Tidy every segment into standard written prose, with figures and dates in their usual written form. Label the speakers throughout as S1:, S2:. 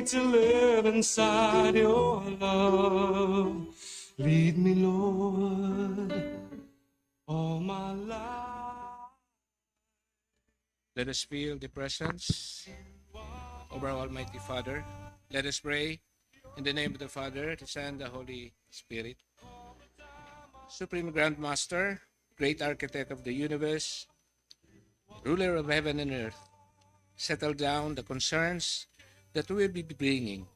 S1: to live inside your love. Lead me, Lord, all my life.
S2: Let us feel the presence of our Almighty Father. Let us pray in the name of the Father, the Son, and the Holy Spirit. Supreme Grand Master, great architect of the universe, ruler of heaven and earth, settle down the concerns that we will be bringing.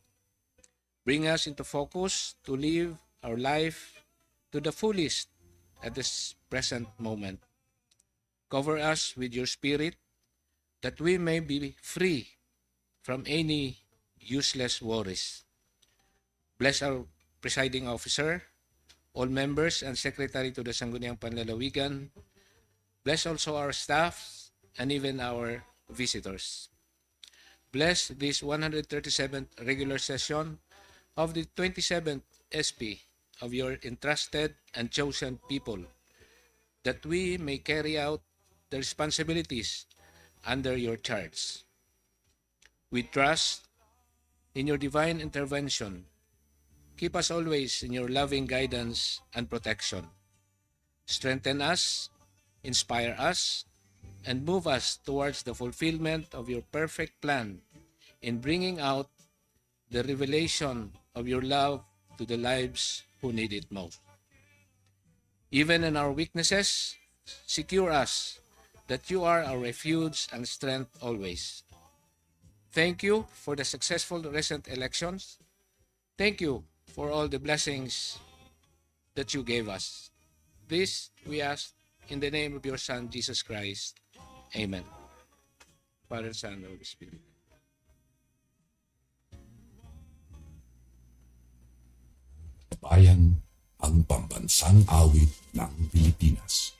S2: Bring us into focus to live our life to the fullest at this present moment. Cover us with your Spirit that we may be free from any useless worries. Bless our presiding officer, all members and secretary to the Sangguniang Panlalawigan. Bless also our staff and even our visitors. Bless this 137th regular session of the 27th SP of your entrusted and chosen people, that we may carry out the responsibilities under your charge. We trust in your divine intervention. Keep us always in your loving guidance and protection. Strengthen us, inspire us, and move us towards the fulfillment of your perfect plan in bringing out the revelation of your love to the lives who need it most. Even in our weaknesses, secure us that you are our refuge and strength always. Thank you for the successful recent elections. Thank you for all the blessings that you gave us. This we ask in the name of your Son, Jesus Christ. Amen. Father, Son, and Holy Spirit.
S3: Bayan, ang pambansang awit ng Pilipinas.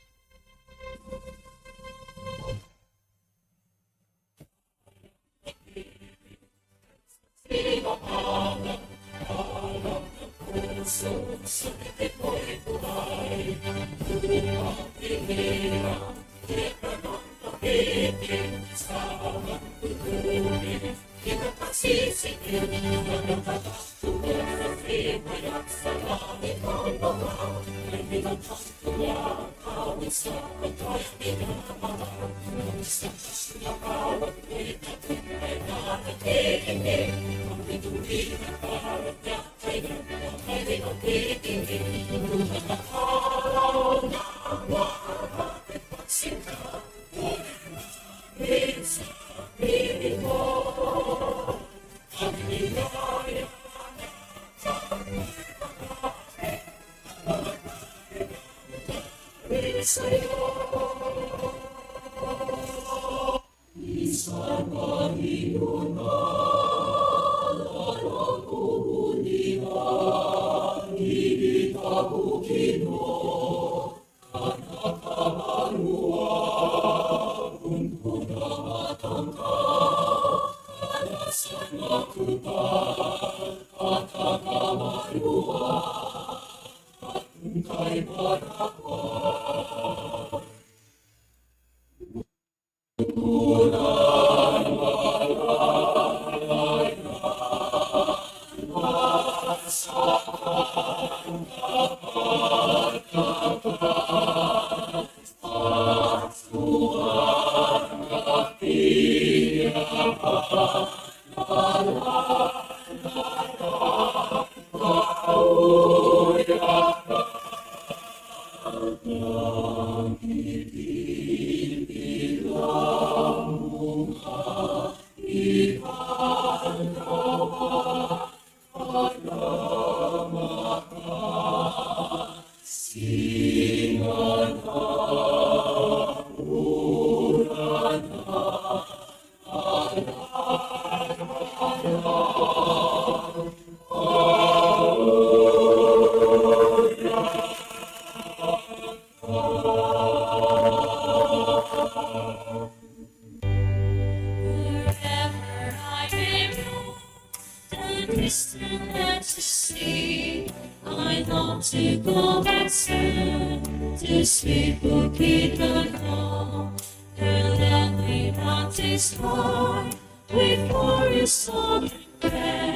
S4: With glorious song and prayer.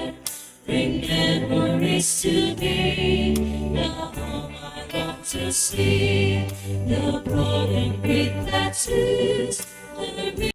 S4: bring memories to me, the home I long to see, the broad and great tattoos, the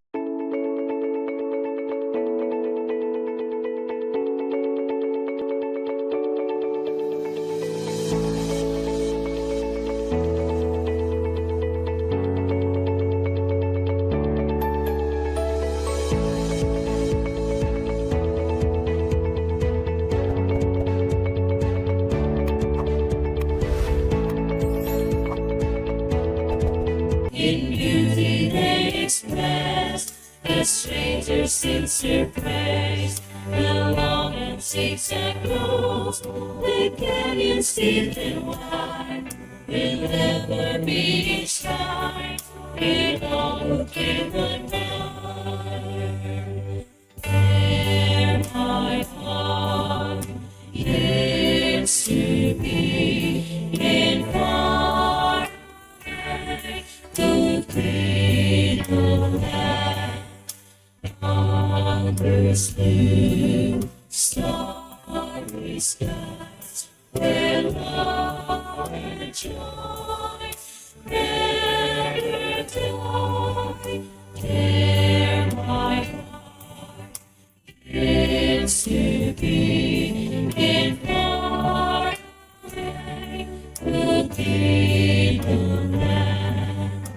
S4: in beauty they express the stranger's sincere praise. The long and seeks and grows, the canyons deep and wide, will ever be enshrined in all who came and died. There my heart yearns to be in far the cradle land, Mother's blue, starry skies, where love and joy never die. There my heart yearns to be in far away, the cradle land,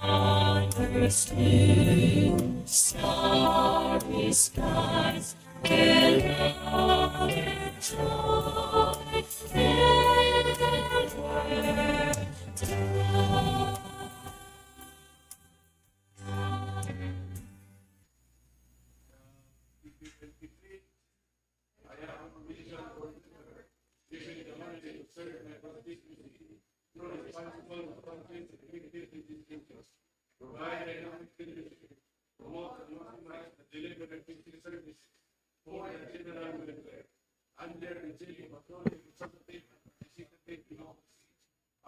S4: Mother's blue, starry skies, where love and joy never die.
S1: Provide economic benefit, promote and maximize the delivery of weekly services for the general welfare. Under the daily authority, consultative and participative democracy,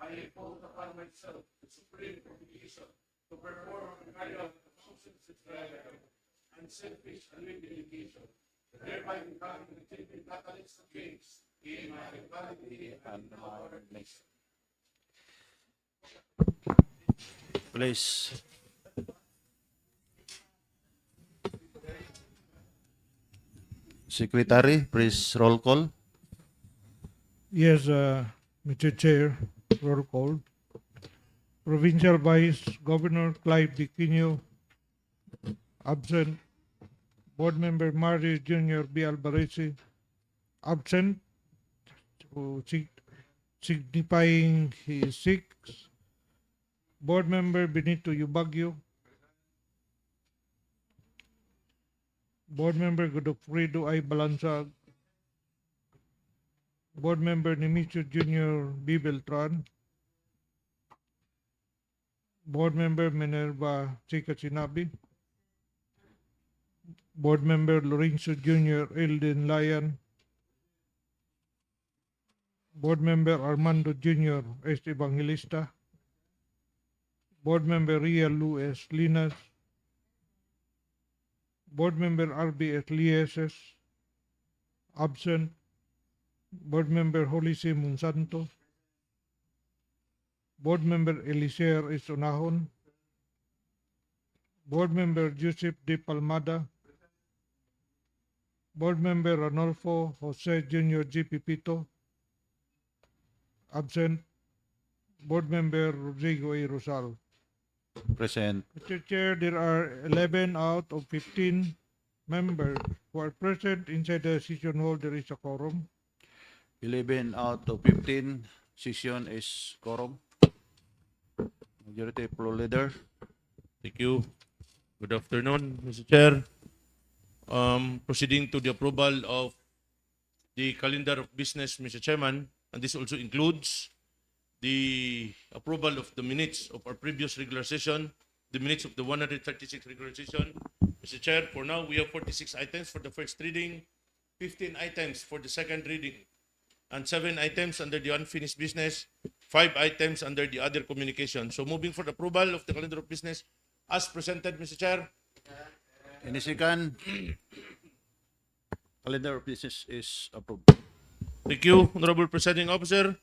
S1: I impose upon myself the supreme obligation to perform and carry out the functions of driver, unselfish and with dedication, thereby becoming the genuine catalyst of change in my locality and our nation.
S5: Please. Secretary, please roll call.
S6: Yes, Mr. Chair, roll call. Provincial Vice Governor Clive Diquino, absent. Board Member Mario Jr. B. Alvarez, absent, signifying he is sick. Board Member Benito Yubagyo, Board Member Godofredo I. Balansag, Board Member Nemesio Jr. B. Beltran, Board Member Minerva Chica Sinabi, Board Member Lorenzo Jr. Elden Layan, Board Member Armando Jr. S. Evangelista, Board Member Ria Lu S. Linas, Board Member RB S. Lieses, absent. Board Member Jolice Monsanto, Board Member Elicer S. Onahon, Board Member Joseph D. Palmada, Board Member Ranolfo Jose Jr. G. Pipito, absent. Board Member Rodrigo A. Rosal.
S5: Present.
S6: Mr. Chair, there are 11 out of 15 members who are present inside the session hall. There is a quorum.
S5: 11 out of 15. Session is quorum. Majority floor leader.
S7: Thank you. Good afternoon, Mr. Chair. Proceeding to the approval of the calendar of business, Mr. Chairman, and this also includes the approval of the minutes of our previous regular session, the minutes of the 136 regular session. Mr. Chair, for now, we have 46 items for the first reading, 15 items for the second reading, and 7 items under the unfinished business, 5 items under the other communication. So moving for the approval of the calendar of business as presented, Mr. Chair.
S5: Any second? calendar of business is approved.
S7: Thank you, Honorable Presiding Officer.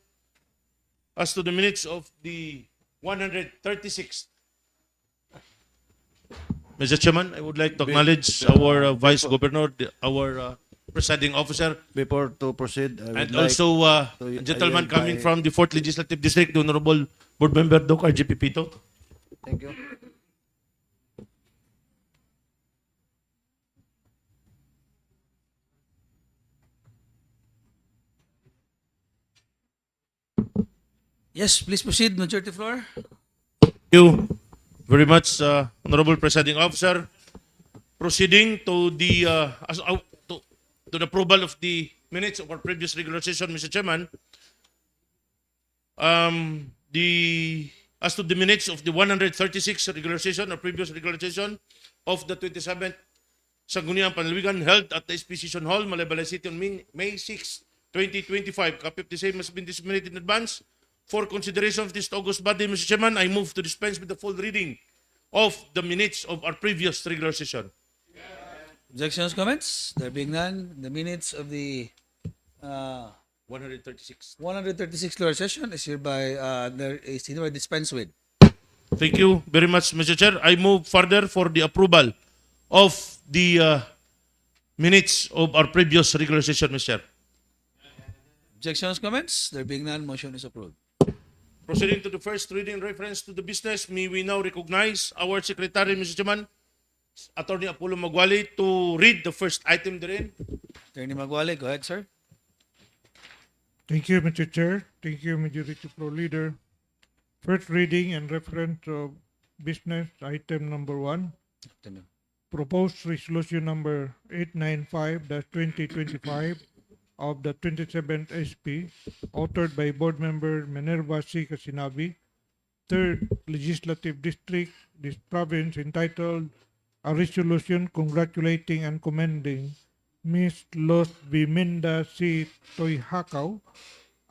S7: As to the minutes of the 136th, Mr. Chairman, I would like to acknowledge our Vice Governor, our Presiding Officer,
S5: Before to proceed, I would
S7: and
S5: like
S7: also
S5: to
S7: a gentleman
S5: yield
S7: coming
S5: my-
S7: from the 4th Legislative District, the Honorable Board Member Doc RGP Pito.
S5: Thank you.
S8: Yes, please proceed, Majority Floor.
S7: Thank you very much, Honorable Presiding Officer. Proceeding to the to the approval of the minutes of our previous regular session, Mr. Chairman. As to the minutes of the 136th regular session or previous regular session of the 27th Sangguniang Panlalawigan held at the SP Session Hall, Malaybalay City on May 6, 2025. Copy of the same has been disseminated in advance. For consideration of this August body, Mr. Chairman, I move to dispense with the full reading of the minutes of our previous regular session.
S8: Objections, comments? There being none, the minutes of the
S7: 136.
S8: 136 floor session is hereby dispensed with.
S7: Thank you very much, Mr. Chair. I move further for the approval of the minutes of our previous regular session, Mr. Chair.
S8: Objections, comments? There being none, motion is approved.
S7: Proceeding to the first reading reference to the business, may we now recognize our Secretary, Mr. Chairman, Attorney Apollo Magwali, to read the first item therein.
S8: Attorney Magwale, go ahead, sir.
S6: Thank you, Mr. Chair. Thank you, Majority Floor Leader. First reading and reference of business item number 1. Proposed resolution number 895-2025 of the 27th SP, authored by Board Member Minerva C. Casinabi, 3rd Legislative District, this province, entitled A Resolution Congratulating and Commending Ms. Los Biminda C. Toyhakaw,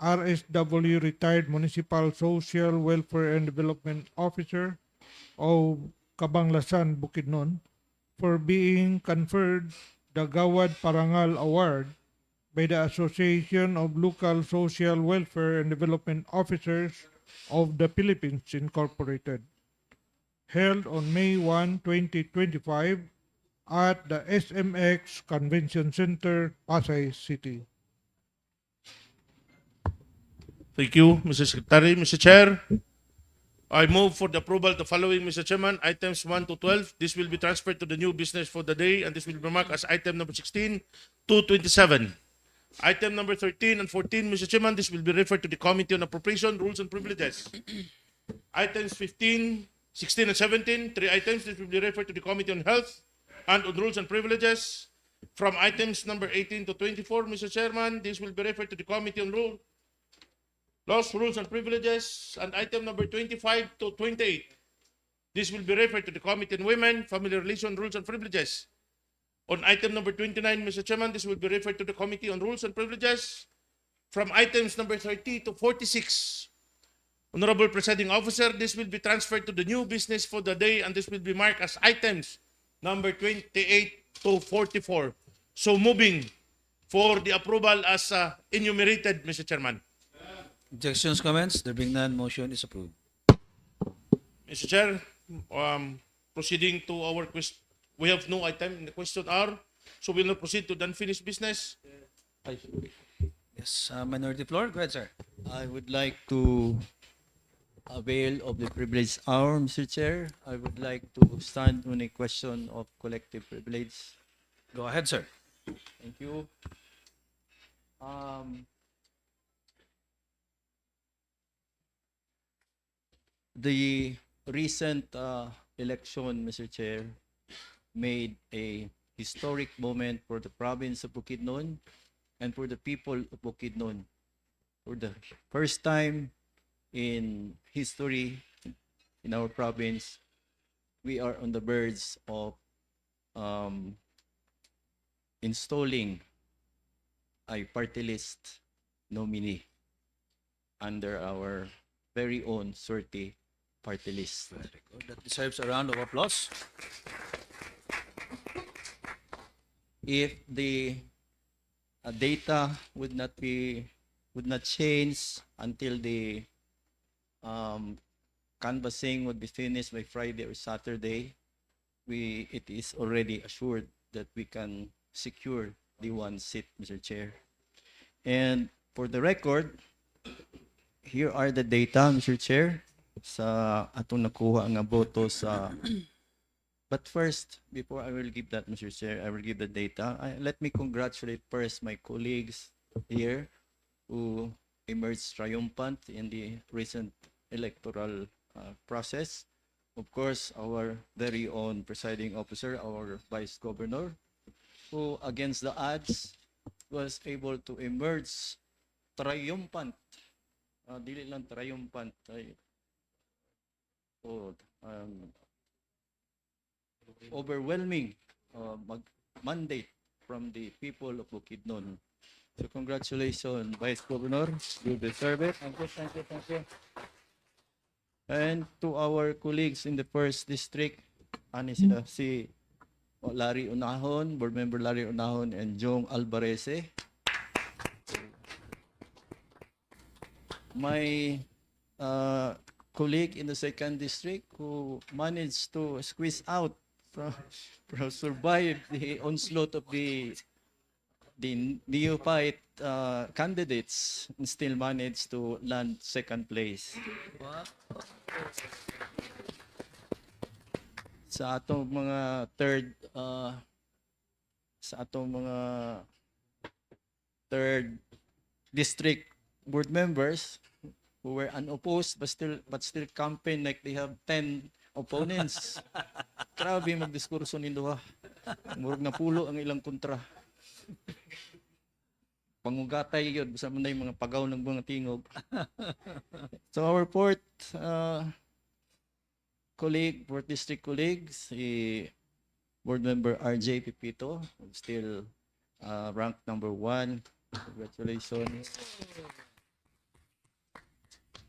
S6: RSW Retired Municipal Social Welfare and Development Officer of Cabanglasan, Bukidnon, for being conferred the Gawad Parangal Award by the Association of Local Social Welfare and Development Officers of the Philippines, Incorporated, held on May 1, 2025 at the SMX Convention Center, Pasay City.
S7: Thank you, Mr. Secretary. Mr. Chair, I move for the approval of the following, Mr. Chairman, items 1 to 12. This will be transferred to the new business for the day, and this will be marked as item number 16 to 27. Item number 13 and 14, Mr. Chairman, this will be referred to the Committee on Appropriation, Rules and Privileges. Items 15, 16, and 17, 3 items, this will be referred to the Committee on Health and on Rules and Privileges. From items number 18 to 24, Mr. Chairman, this will be referred to the Committee on Laws, Rules, and Privileges. And item number 25 to 28, this will be referred to the Committee on Women, Family Relations, Rules, and Privileges. On item number 29, Mr. Chairman, this will be referred to the Committee on Rules and Privileges. From items number 30 to 46, Honorable Presiding Officer, this will be transferred to the new business for the day, and this will be marked as items number 28 to 44. So moving for the approval as enumerated, Mr. Chairman.
S8: Objections, comments? There being none, motion is approved.
S7: Mr. Chair, proceeding to our question, we have no item in the question hour, so we'll now proceed to the unfinished business.
S8: Yes, Minority Floor, go ahead, sir.
S9: I would like to avail of the privilege hour, Mr. Chair. I would like to stand on a question of collective privilege.
S8: Go ahead, sir.
S9: Thank you. The recent election, Mr. Chair, made a historic moment for the province of Bukidnon and for the people of Bukidnon. For the first time in history in our province, we are on the verge of installing a party list nominee under our very own Surti party list.
S8: Very good. That deserves a round of applause.
S9: If the data would not change until the um, canvassing would be finished by Friday or Saturday. It is already assured that we can secure the one seat, Mr. Chair. And for the record, here are the data, Mr. Chair, sa atong nakuha nga boto sa. But first, before I will give that, Mr. Chair, I will give the data. Let me congratulate first my colleagues here who emerged triumphant in the recent electoral process. Of course, our very own presiding officer, our Vice Governor, who against the odds was able to emerge triumphant. Dili lang triumphant. Overwhelming mandate from the people of Bukidnon. So congratulations, Vice Governor. You deserve it. Thank you, thank you, thank you. And to our colleagues in the first district, ani sila si Larry Unahon, Board Member Larry Unahon, and Jong Alvareze. My colleague in the second district who managed to squeeze out from survive the onslaught of the neophyte candidates and still managed to land second place. Sa atong mga third district board members who were unopposed but still campaign like they have 10 opponents. Grabe magdiskurso nindo ha. Murag na pulo ang ilang kontra. Pangugatay yun, basta man na yung mga pagaw ng mga tingog. So our fourth district colleague, si Board Member RJ Pipito, still ranked number 1. Congratulations.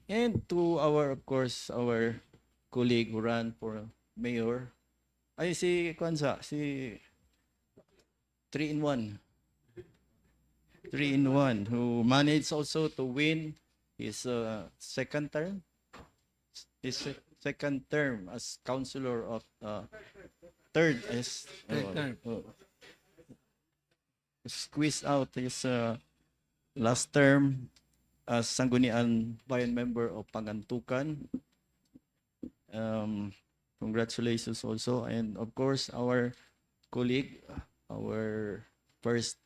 S9: And to our colleague who ran for mayor, ay si Kwanza, si 3-in-1. 3-in-1 who managed also to win his second term as councilor of third term. Squeezed out his last term as Sangguniang Bayan member of Pangantukan. Congratulations also, and of course our colleague, our first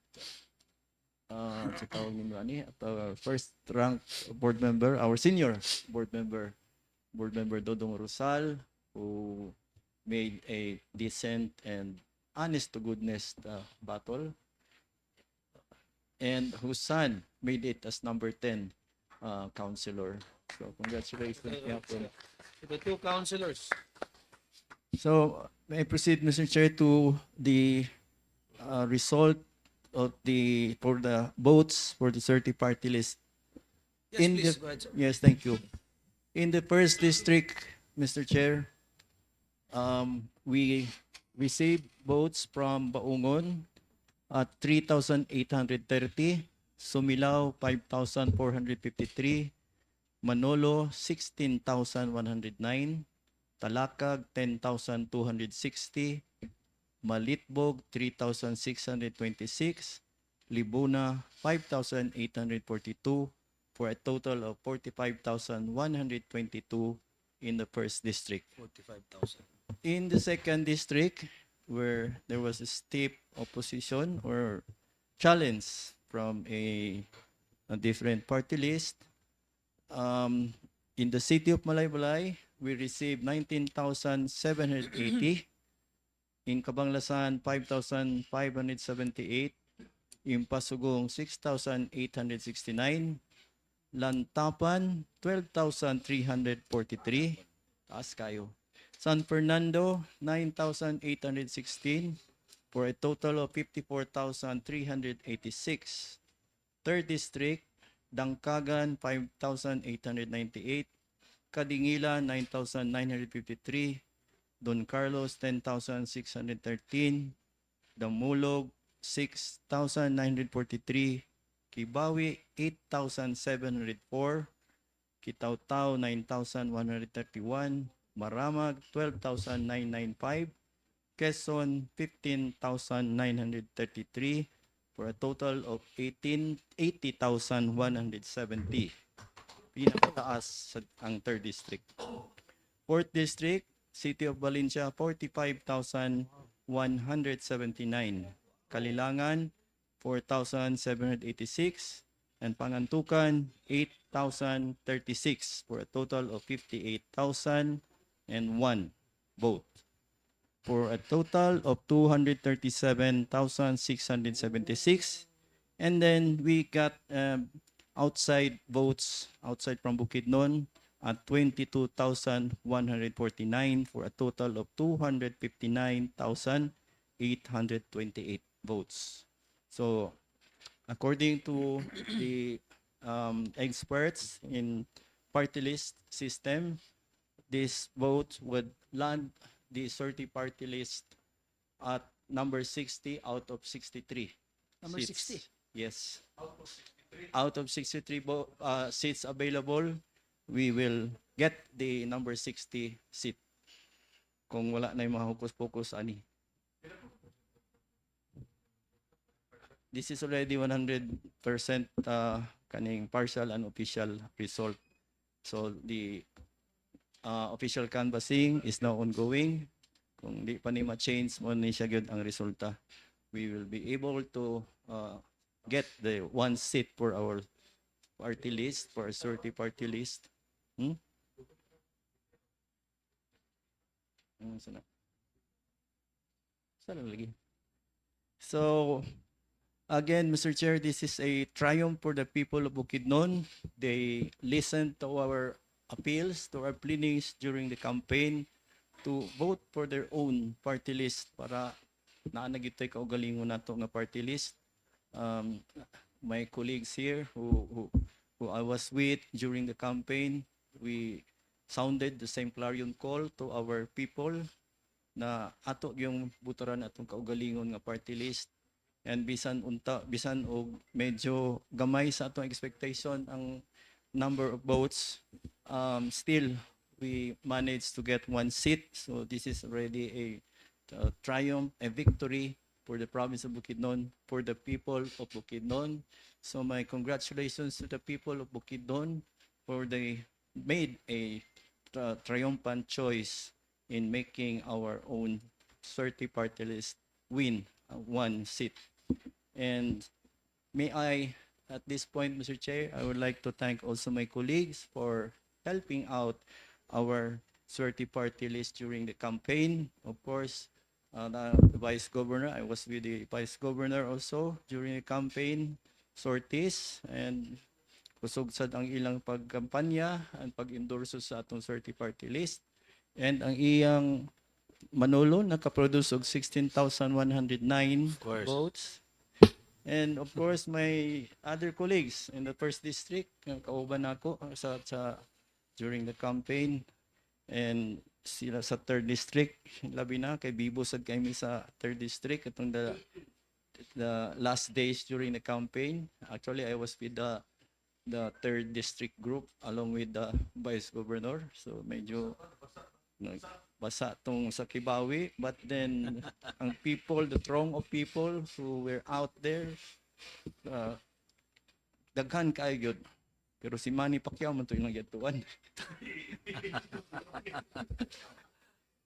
S9: first ranked board member, our senior board member Dodong Rosal, who made a decent and honest to goodness battle, and whose son made it as number 10 councilor. So congratulations.
S8: The two councilors.
S9: So may I proceed, Mr. Chair, to the result of for the votes for the 30 party list.
S8: Yes, please, go ahead, sir.
S9: Yes, thank you. In the first district, Mr. Chair, we received votes from Baungon at 3,830, Sumilao 5,453, Manolo 16,109, Talakag 10,260, Malitbog 3,626, Libuna 5,842, for a total of 45,122 in the first district.
S8: 45,000.
S9: In the second district, where there was a steep opposition or challenge from a different party list, in the city of Malaybalay, we received 19,780. In Cabanglasan, 5,578. In Pasugong, 6,869. Lantapan, 12,343. Taas kayo. San Fernando, 9,816 for a total of 54,386. Third District, Dangkagan, 5,898. Kadingila, 9,953. Don Carlos, 10,613. Damulog, 6,943, Kibawi 8,704, Kitaw-Taw 9,131, Maramag 12,995, Quezon 15,933 for a total of 80,170. Pinakataas ang 3rd district. 4th district, City of Valencia 45,179, Kalilangan 4,786, and Pangantukan 8,036 for a total of 58,001 vote. For a total of 237,676. And then we got outside votes outside from Bukidnon at 22,149 for a total of 259,828 votes. So according to the experts in party list system, this vote would land the 30 party list at number 60 out of 63.
S8: Number
S9: seats.
S8: 60?
S9: Yes. Out of 63 seats available, we will get the number 60 seat. Kung wala na yung mga hukus-pukus, ani. This is already 100% kaning partial and official result. So the official canvassing is now ongoing. Kung di pa ni ma-change mo ni siya gyud ang resulta, we will be able to get the one seat for our party list, for our 30 party list. Sana lagi. So again, Mr. Chair, this is a triumph for the people of Bukidnon. They listened to our appeals, to our pleadings during the campaign to vote for their own party list para naanagitoy kaugalingon nato nga party list. My colleagues here who I was with during the campaign, we sounded the same clarion call to our people na ato yung butoran atong kaugalingon nga party list. And bisan og medyo gamay sa atong expectation ang number of votes, still we managed to get one seat. So this is already a triumph, a victory for the province of Bukidnon, for the people of Bukidnon. So my congratulations to the people of Bukidnon for they made a triumphant choice in making our own 30 party list win one seat. And may I, at this point, Mr. Chair, I would like to thank also my colleagues for helping out our 30 party list during the campaign. Of course, the Vice Governor, I was with the Vice Governor also during the campaign sorties, and kusog sad ang ilang pagkampanya and pag-endorso sa atong 30 party list. And ang iyang Manolo nakaproduce og 16,109 votes. And of course, my other colleagues in the 1st district, kauban ako sa during the campaign, and sila sa 3rd district, labi na kay Bibo sad kami sa 3rd district atong the last days during the campaign. Actually, I was with the 3rd district group along with the Vice Governor. So medyo basa tong sa Kibawi, but then ang people, the throng of people who were out there, daghan kayo gyud. Pero si Manny Pacquiao man to yung nagyatuan.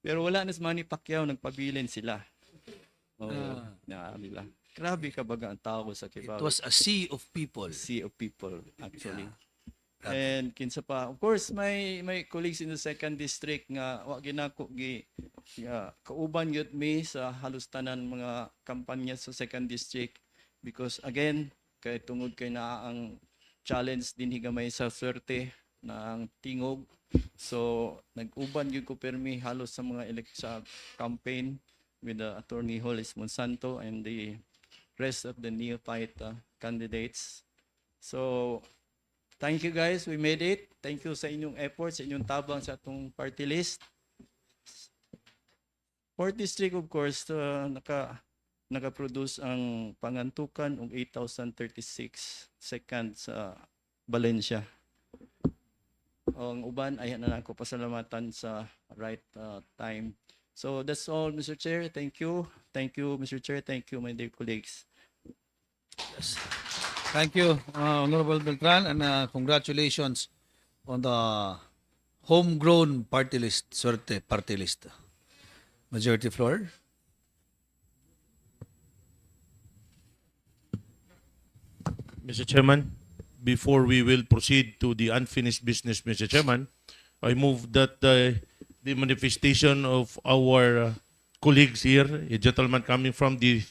S9: Pero wala na si Manny Pacquiao, nagpabilin sila. Nila. Grabe ka baga ang tao sa Kibawi.
S8: It was a sea of people.
S9: Sea of people, actually. And kinsa pa, of course, my colleagues in the 2nd district nga wa ginako kauban gyud mi sa halos tanan mga kampanya sa 2nd district, because again kay tungod kay naa ang challenge din higamay sa swerte na ang tingog. So nag-uban gyud ko permi halos sa mga sa campaign with the Attorney Hollis Monsanto and the rest of the neophyte candidates. So thank you guys, we made it. Thank you sa inyong efforts, sa inyong tabang sa atong party list. 4th district, of course, nakaproduce ang pangantukan og 8,036 seconds sa Valencia. Ang uban ay na nako pasalamatan sa right time. So that's all, Mr. Chair. Thank you. Thank you, Mr. Chair. Thank you, my dear colleagues.
S8: Thank you, Honorable Beltran, and congratulations on the homegrown party list, Suerte party list. Majority floor.
S7: Mr. Chairman, before we will proceed to the unfinished business, Mr. Chairman, I move that the manifestation of our colleagues here, a gentleman coming from the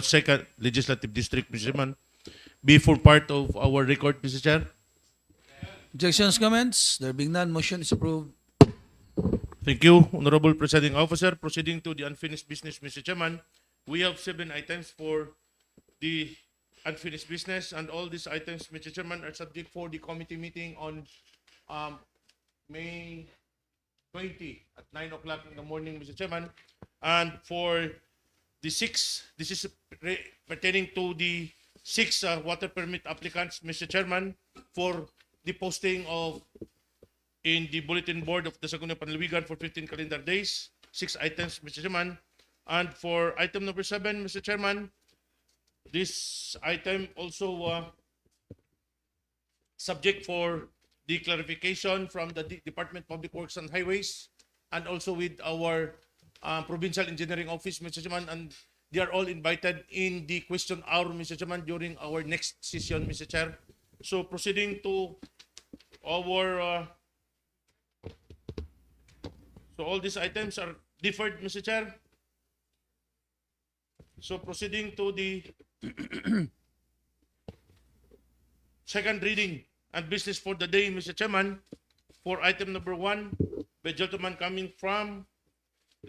S7: second legislative district, Mr. Chairman, be for part of our record, Mr. Chair.
S8: Objections, comments? There being none, motion is approved.
S7: Thank you, Honorable Presiding Officer. Proceeding to the unfinished business, Mr. Chairman, we have 7 items for the unfinished business, and all these items, Mr. Chairman, are subject for the committee meeting on May 20 at 9 o'clock in the morning, Mr. Chairman. And for the 6, this is pertaining to the 6 water permit applicants, Mr. Chairman, for the posting of in the bulletin board of the Sangguniang Panlalawigan for 15 calendar days. 6 items, Mr. Chairman. And for item number 7, Mr. Chairman, this item also subject for the clarification from the Department of Public Works and Highways, and also with our Provincial Engineering Office, Mr. Chairman, and they are all invited in the question hour, Mr. Chairman, during our next session, Mr. Chair. So proceeding to our so all these items are deferred, Mr. Chair. So proceeding to the second reading and business for the day, Mr. Chairman, for item number 1, by gentleman coming from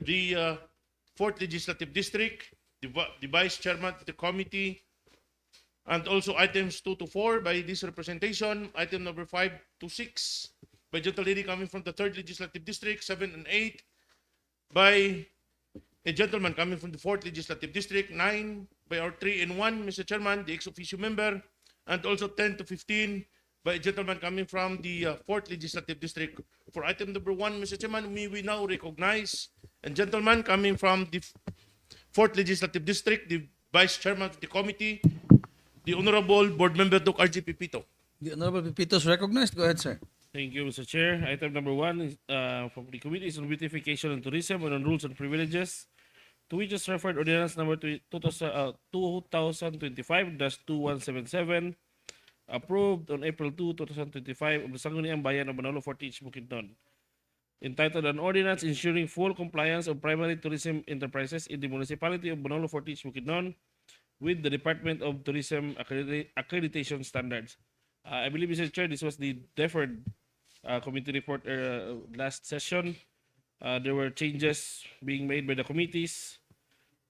S7: the 4th Legislative District, the Vice Chairman of the Committee, and also items 2 to 4 by this representation, item number 5 to 6 by gentle lady coming from the 3rd Legislative District, 7 and 8 by a gentleman coming from the 4th Legislative District, 9 by our 3 and 1, Mr. Chairman, the ex-officio member, and also 10 to 15 by a gentleman coming from the 4th Legislative District. For item number 1, Mr. Chairman, we now recognize a gentleman coming from the 4th Legislative District, the Vice Chairman of the Committee, the Honorable Board Member Doc R.G. Pipito.
S8: The Honorable Pipito is recognized. Go ahead, sir.
S10: Thank you, Mr. Chair. Item number 1 is, from the Committee is on Beautification and Tourism and on Rules and Privileges, to which is referred Ordinance number 2025-2177, approved on April 2, 2025 of the Sangguniang Bayan of Manolo 40H Bukidnon, entitled An Ordinance Ensuring Full Compliance of Primary Tourism Enterprises in the Municipality of Manolo 40H Bukidnon with the Department of Tourism Accreditation Standards. I believe, Mr. Chair, this was the deferred committee report last session. There were changes being made by the committees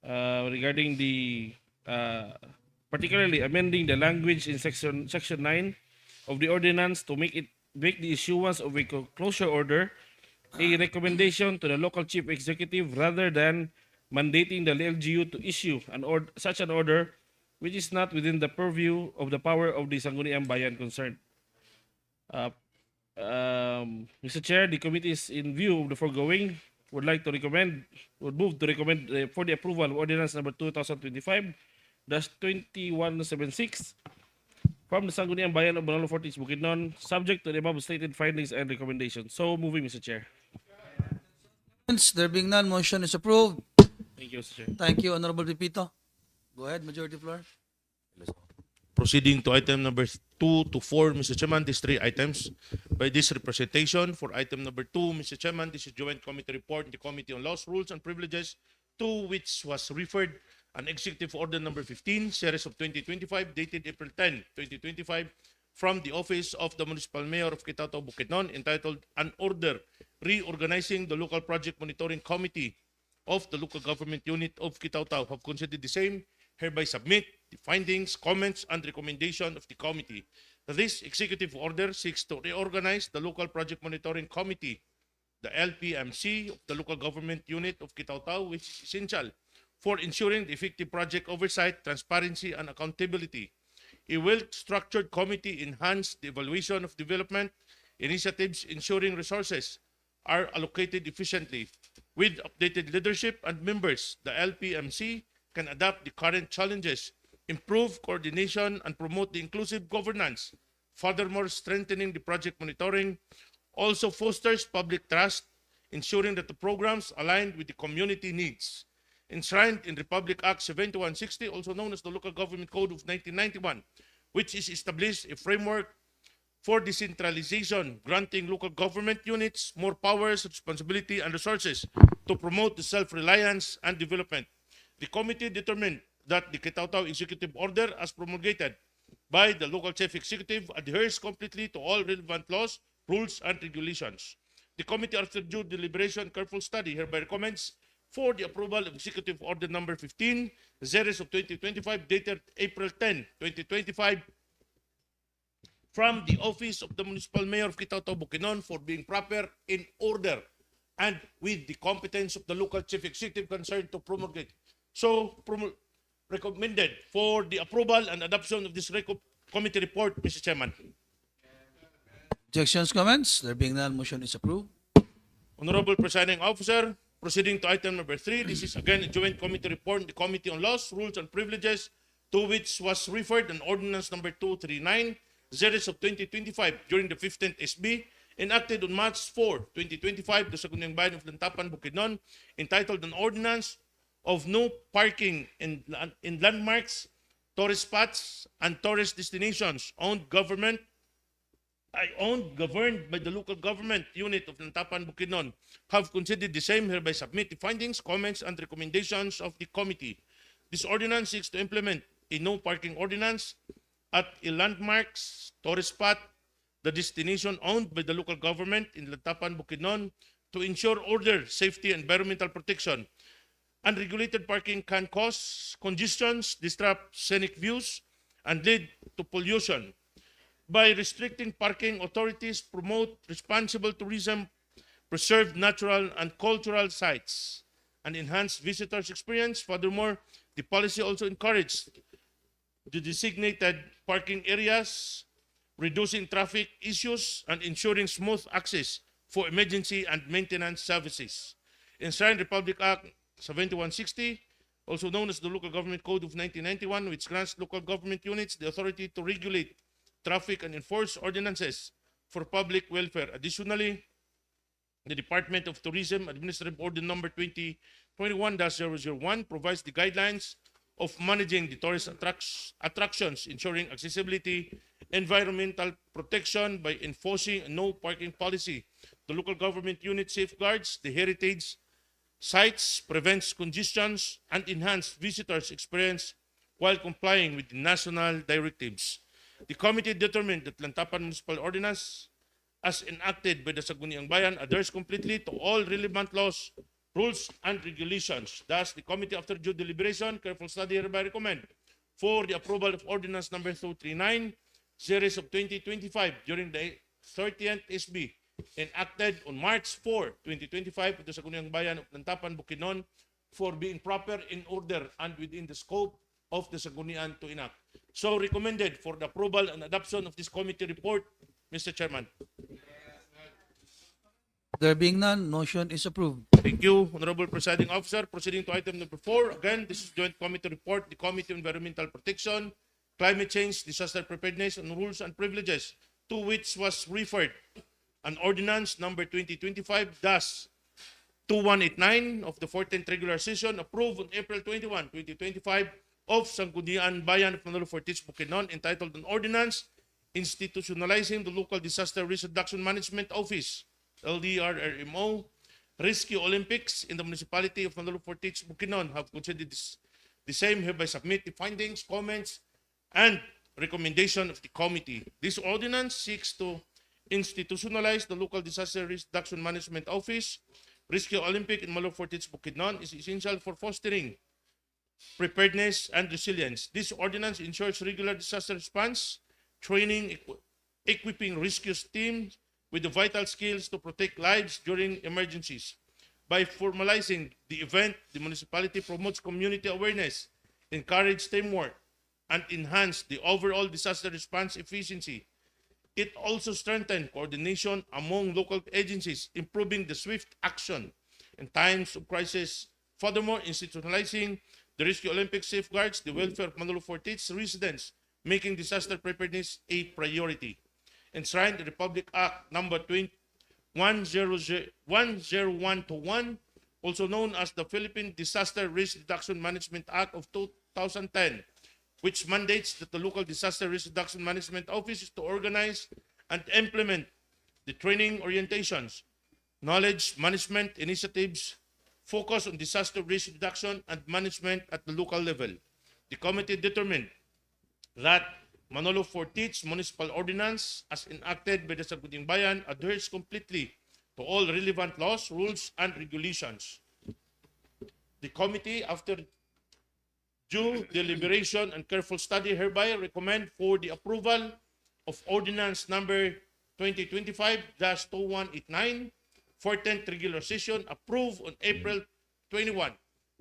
S10: regarding the particularly amending the language in section 9 of the ordinance to make the issuance of a closure order a recommendation to the local chief executive rather than mandating the LGU to issue such an order which is not within the purview of the power of the Sangguniang Bayan concerned. Mr. Chair, the committee is in view of the foregoing would move to recommend for the approval of ordinance number 2025-2176 from the Sangguniang Bayan of Manolo 40 Bukidnon, subject to the above stated findings and recommendations. So moving, Mr. Chair.
S8: There being none, motion is approved.
S10: Thank you, Mr. Chair.
S8: Thank you, Honorable Pipito. Go ahead, Majority Floor.
S7: Proceeding to item number 2 to 4, Mr. Chairman, these 3 items by this representation. For item number 2, Mr. Chairman, this is joint committee report in the Committee on Laws, Rules, and Privileges, to which was referred an Executive Order number 15, series of 2025, dated April 10, 2025, from the Office of the Municipal Mayor of Kitaw-Tao, Bukidnon, entitled An Order Reorganizing the Local Project Monitoring Committee of the Local Government Unit of Kitaw-Tao. Have considered the same, hereby submit the findings, comments, and recommendation of the committee. This executive order seeks to reorganize the Local Project Monitoring Committee, the LPMC of the Local Government Unit of Kitaw-Tao, which is essential for ensuring the effective project oversight, transparency, and accountability. A well-structured committee enhanced the evaluation of development initiatives, ensuring resources are allocated efficiently. With updated leadership and members, the LPMC can adapt the current challenges, improve coordination, and promote the inclusive governance. Furthermore, strengthening the project monitoring also fosters public trust, ensuring that the programs align with the community needs. Enshrined in Republic Act 7160, also known as the Local Government Code of 1991, which is established a framework for decentralization, granting local government units more powers, responsibility, and resources to promote the self-reliance and development. The committee determined that the Kitaw-Taw Executive Order, as promulgated by the local chief executive, adheres completely to all relevant laws, rules, and regulations. The committee, after due deliberation and careful study, hereby recommends for the approval of Executive Order Number 15, the series of 2025, dated April 10, 2025, from the Office of the Municipal Mayor of Kitaw-Taw, Bukidnon, for being proper in order and with the competence of the local chief executive concerned to promulgate. So, recommended for the approval and adoption of this committee report, Mr. Chairman.
S8: Objections, comments? There being none, motion is approved.
S7: Honorable Presiding Officer, proceeding to item number 3, this is again a joint committee report in the Committee on Laws, Rules, and Privileges, to which was referred an ordinance number 239, series of 2025 during the 15th SB, enacted on March 4, 2025, the Sangguniang Bayan of Lantapan, Bukidnon, entitled An Ordinance of No Parking in Landmarks, Tourist Spots, and Tourist Destinations owned governed by the local government unit of Lantapan, Bukidnon, have considered the same, hereby submit the findings, comments, and recommendations of the committee. This ordinance seeks to implement a no parking ordinance at a landmarks, tourist spot, the destination owned by the local government in Lantapan, Bukidnon, to ensure order, safety, and environmental protection. Unregulated parking can cause congestions, disrupt scenic views, and lead to pollution. By restricting parking, authorities promote responsible tourism, preserve natural and cultural sites, and enhance visitors' experience. Furthermore, the policy also encourages the designated parking areas, reducing traffic issues, and ensuring smooth access for emergency and maintenance services. Enshrined Republic Act 7160, also known as the Local Government Code of 1991, which grants local government units the authority to regulate traffic and enforce ordinances for public welfare. Additionally, the Department of Tourism Administrative Order Number 2021-001 provides the guidelines of managing the tourist attractions, ensuring accessibility, environmental protection by enforcing a no parking policy. The local government unit safeguards the heritage sites, prevents congestions, and enhances visitors' experience while complying with the national directives. The committee determined that Lantapan Municipal Ordinance, as enacted by the Sangguniang Bayan, adheres completely to all relevant laws, rules, and regulations. Thus, the committee, after due deliberation, careful study, hereby recommend for the approval of Ordinance Number 239, series of 2025, during the 30th SB, enacted on March 4, 2025, of the Sangguniang Bayan of Lantapan, Bukidnon, for being proper in order and within the scope of the Sanggunian to enact. So recommended for the approval and adoption of this committee report, Mr. Chairman.
S8: There being none, motion is approved.
S7: Thank you, Honorable Presiding Officer. Proceeding to item number 4. Again, this is joint committee report, the Committee on Environmental Protection, Climate Change, Disaster Preparedness, and Rules and Privileges, to which was referred an ordinance number 2025-2189 of the 14th regular session, approved on April 21, 2025, of Sangguniang Bayan of Manalo Fortich, Bukidnon, entitled An Ordinance Institutionalizing the Local Disaster Risk Reduction Management Office, LDRRMO, Rescue Olympics in the municipality of Manalo Fortich, Bukidnon, have considered the same, hereby submit the findings, comments, and recommendation of the committee. This ordinance seeks to institutionalize the Local Disaster Risk Reduction Management Office, Rescue Olympic in Manalo Fortich, Bukidnon, is essential for fostering preparedness and resilience. This ordinance ensures regular disaster response, training, equipping rescue teams with the vital skills to protect lives during emergencies. By formalizing the event, the municipality promotes community awareness, encourage teamwork, and enhance the overall disaster response efficiency. It also strengthens coordination among local agencies, improving the swift action in times of crisis. Furthermore, institutionalizing the Rescue Olympics safeguards the welfare of Manolo Fortich residents, making disaster preparedness a priority. Enshrined in Republic Act number 10121, also known as the Philippine Disaster Risk Reduction Management Act of 2010, which mandates that the local disaster risk reduction management office is to organize and implement the training orientations, knowledge management initiatives, focus on disaster risk reduction and management at the local level. The committee determined that Manolo Fortich Municipal Ordinance, as enacted by the Sangguniang Bayan, adheres completely to all relevant laws, rules, and regulations. The committee, after due deliberation and careful study, hereby recommend for the approval of Ordinance number 2025-2189, 14th regular session, approved on April 21,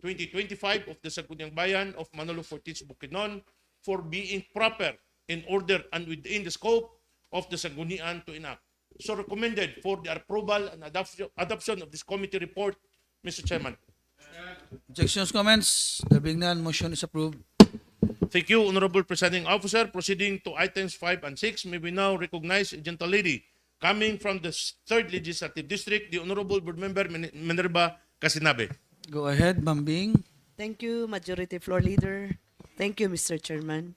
S7: 2025 of the Sangguniang Bayan of Manolo Fortich, Bukidnon, for being proper, in order, and within the scope of the Sanggunian to enact. So recommended for the approval and adoption of this committee report, Mr. Chairman.
S8: Objections, comments? There being none, motion is approved.
S7: Thank you, Honorable Presiding Officer. Proceeding to items 5 and 6, may we now recognize a gentle lady coming from the 3rd Legislative District, the Honorable Board Member Minerva Casinabe.
S8: Go ahead, Ma'am Bing.
S11: Thank you, Majority Floor Leader. Thank you, Mr. Chairman.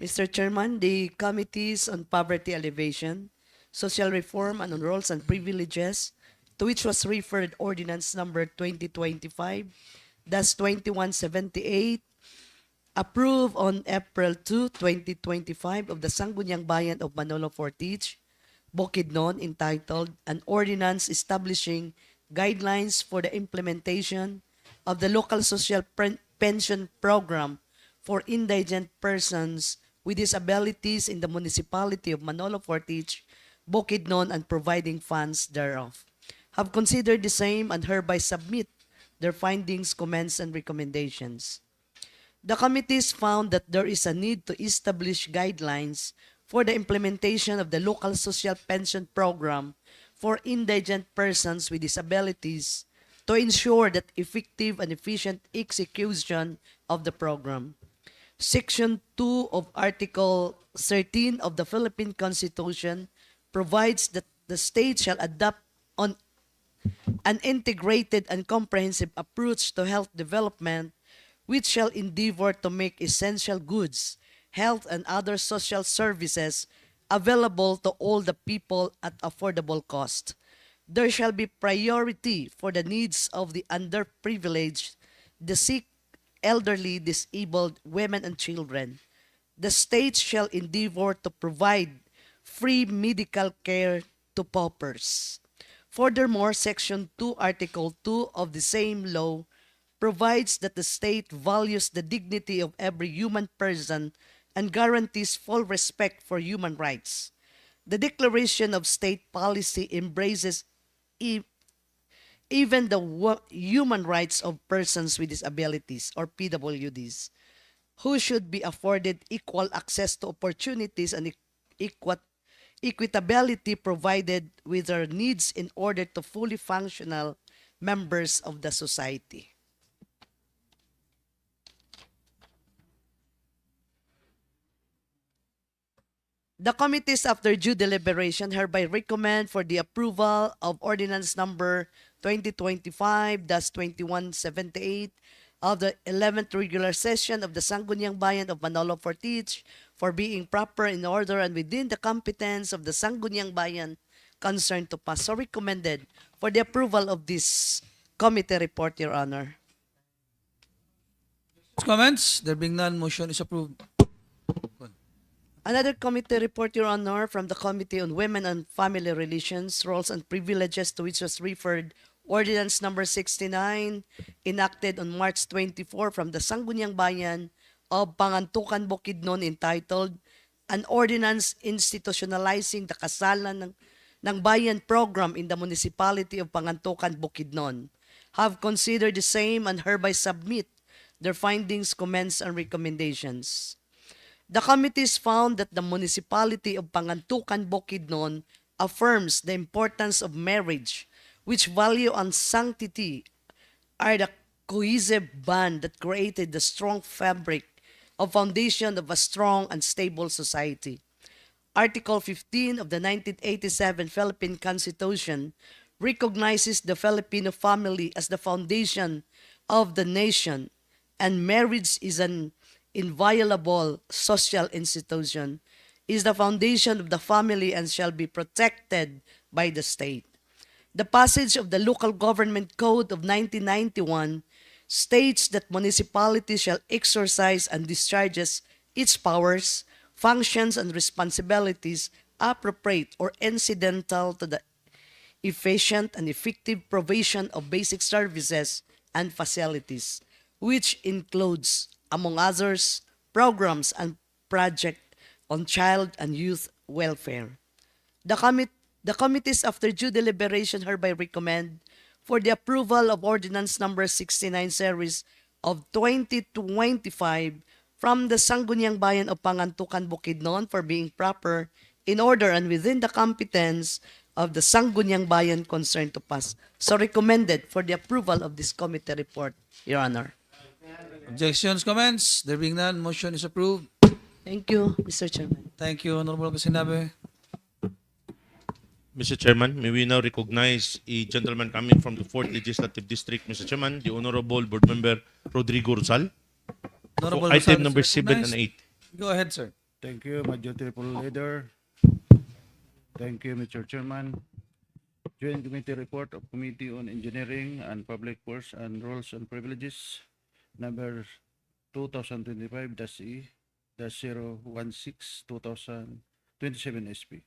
S11: Mr. Chairman, the Committees on Poverty Alleviation, Social Reform, and on Roles and Privileges, to which was referred Ordinance number 2025-2178, approved on April 2, 2025 of the Sangguniang Bayan of Manolo Fortich, Bukidnon, entitled An Ordinance Establishing Guidelines for the Implementation of the Local Social Pension Program for Indigent Persons with Disabilities in the Municipality of Manolo Fortich, Bukidnon, and providing funds thereof, have considered the same and hereby submit their findings, comments, and recommendations. The committees found that there is a need to establish guidelines for the implementation of the local social pension program for indigent persons with disabilities to ensure that effective and efficient execution of the program. Section 2 of Article 13 of the Philippine Constitution provides that the state shall adopt on an integrated and comprehensive approach to health development, which shall endeavor to make essential goods, health, and other social services available to all the people at affordable cost. There shall be priority for the needs of the underprivileged, the sick, elderly, disabled, women, and children. The state shall endeavor to provide free medical care to paupers. Furthermore, Section 2, Article 2 of the same law provides that the state values the dignity of every human person and guarantees full respect for human rights. The Declaration of State Policy embraces even the human rights of persons with disabilities, or PWDs, who should be afforded equal access to opportunities and equitability provided with their needs in order to fully functional members of the society. The committees, after due deliberation, hereby recommend for the approval of Ordinance number 2025-2178 of the 11th regular session of the Sangguniang Bayan of Manolo Fortich for being proper, in order, and within the competence of the Sangguniang Bayan concerned to pass. So recommended for the approval of this committee report, Your Honor.
S8: Comments? There being none, motion is approved.
S11: Another committee report, Your Honor, from the Committee on Women and Family Relations, Roles and Privileges, to which was referred Ordinance number 69, enacted on March 24 from the Sangguniang Bayan of Pangantukan, Bukidnon, entitled An Ordinance Institutionalizing the Kasalan ng Bayan Program in the Municipality of Pangantukan, Bukidnon, have considered the same and hereby submit their findings, comments, and recommendations. The committees found that the municipality of Pangantukan, Bukidnon affirms the importance of marriage, which value and sanctity are the cohesive bond that created the strong fabric of foundation of a strong and stable society. Article 15 of the 1987 Philippine Constitution recognizes the Filipino family as the foundation of the nation, and marriage is an inviolable social institution, is the foundation of the family and shall be protected by the state. The passage of the Local Government Code of 1991 states that municipalities shall exercise and discharges its powers, functions, and responsibilities appropriate or incidental to the efficient and effective provision of basic services and facilities, which includes, among others, programs and projects on child and youth welfare. The committees, after due deliberation, hereby recommend for the approval of Ordinance Number 69 Series of 2025 from the Sangguniang Bayan of Pangantukan, Bukidnon for being proper, in order, and within the competence of the Sangguniang Bayan concerned to pass. So recommended for the approval of this committee report, Your Honor.
S8: Objections, comments? There being none, motion is approved.
S11: Thank you, Mr. Chairman.
S8: Thank you, Honorable Kasinabe.
S7: Mr. Chairman, may we now recognize a gentleman coming from the 4th Legislative District, Mr. Chairman, the Honorable Board Member Rodrigo Rosal,
S8: Honorable
S7: for item
S8: Rosales
S7: number 7 and
S8: recognized.
S7: 8.
S8: Go ahead, sir.
S5: Thank you, my dutiful leader. Thank you, Mr. Chairman. Joint Committee Report of Committee on Engineering and Public Works and Rules and Privileges, number 2025-016-2027 SP.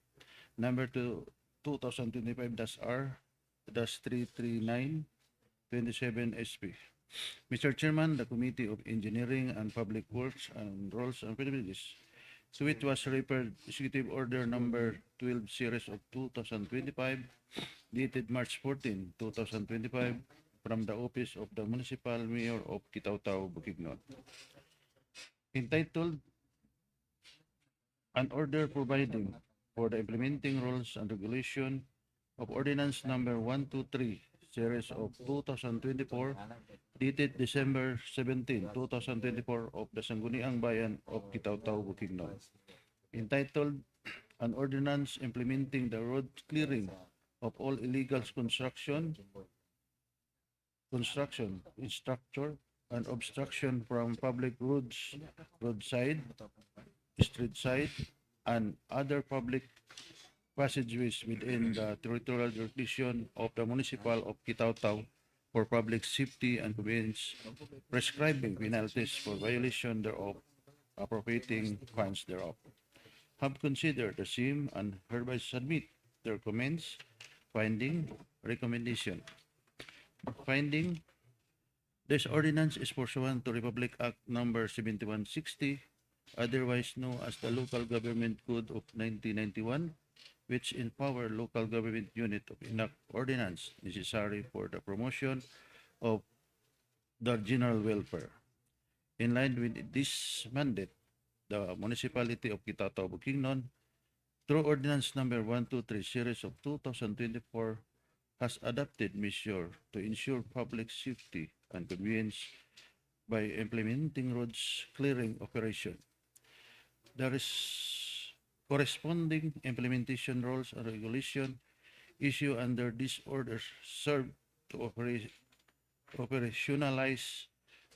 S5: Number 2025-R-339-27 SP. Mr. Chairman, the Committee of Engineering and Public Works and Rules and Privileges, to which was referred Executive Order Number 12 Series of 2025, dated March 14, 2025, from the Office of the Municipal Mayor of Kitaw-Taw, Bukidnon. Entitled, An Order Providing for the Implementing Rules and Regulation of Ordinance Number 123, Series of 2024, dated December 17, 2024, of the Sangguniang Bayan of Kitaw-Taw, Bukidnon. Entitled, An Ordinance Implementing the Road Clearing of All Illegal Construction, structure, and obstruction from public roads, roadside, street side, and other public passageways within the territorial jurisdiction of the Municipal of Kitaw-Taw for public safety and convenience, prescribing penalties for violation thereof, appropriating funds thereof. Have considered the same and hereby submit their comments, finding, recommendation. Finding, this ordinance is pursuant to Republic Act Number 7160, otherwise known as the Local Government Code of 1991, which empower local government unit of enact ordinance necessary for the promotion of the general welfare. In line with this mandate, the Municipality of Kitaw-Taw, Bukidnon, through Ordinance Number 123 Series of 2024, has adopted measures to ensure public safety and convenience by implementing roads clearing operation. There is corresponding implementation rules and regulation issued under this order serve to operationalize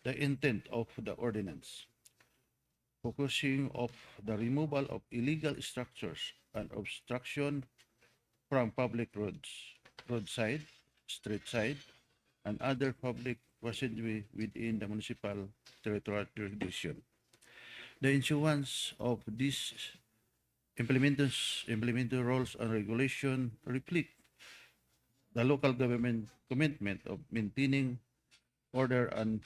S5: the intent of the ordinance, focusing of the removal of illegal structures and obstruction from public roads, roadside, street side, and other public passageway within the municipal territorial jurisdiction. The issuance of these implementing rules and regulation reflect the local government commitment of maintaining order and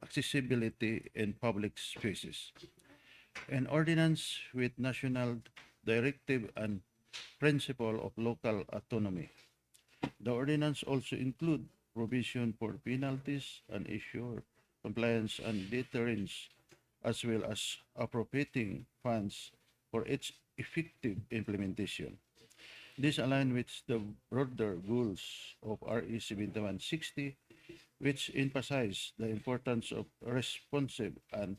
S5: accessibility in public spaces. An ordinance with national directive and principle of local autonomy. The ordinance also include provision for penalties and ensure compliance and deterrence, as well as appropriating funds for its effective implementation. This aligns with the broader goals of RE 7160, which emphasize the importance of responsive and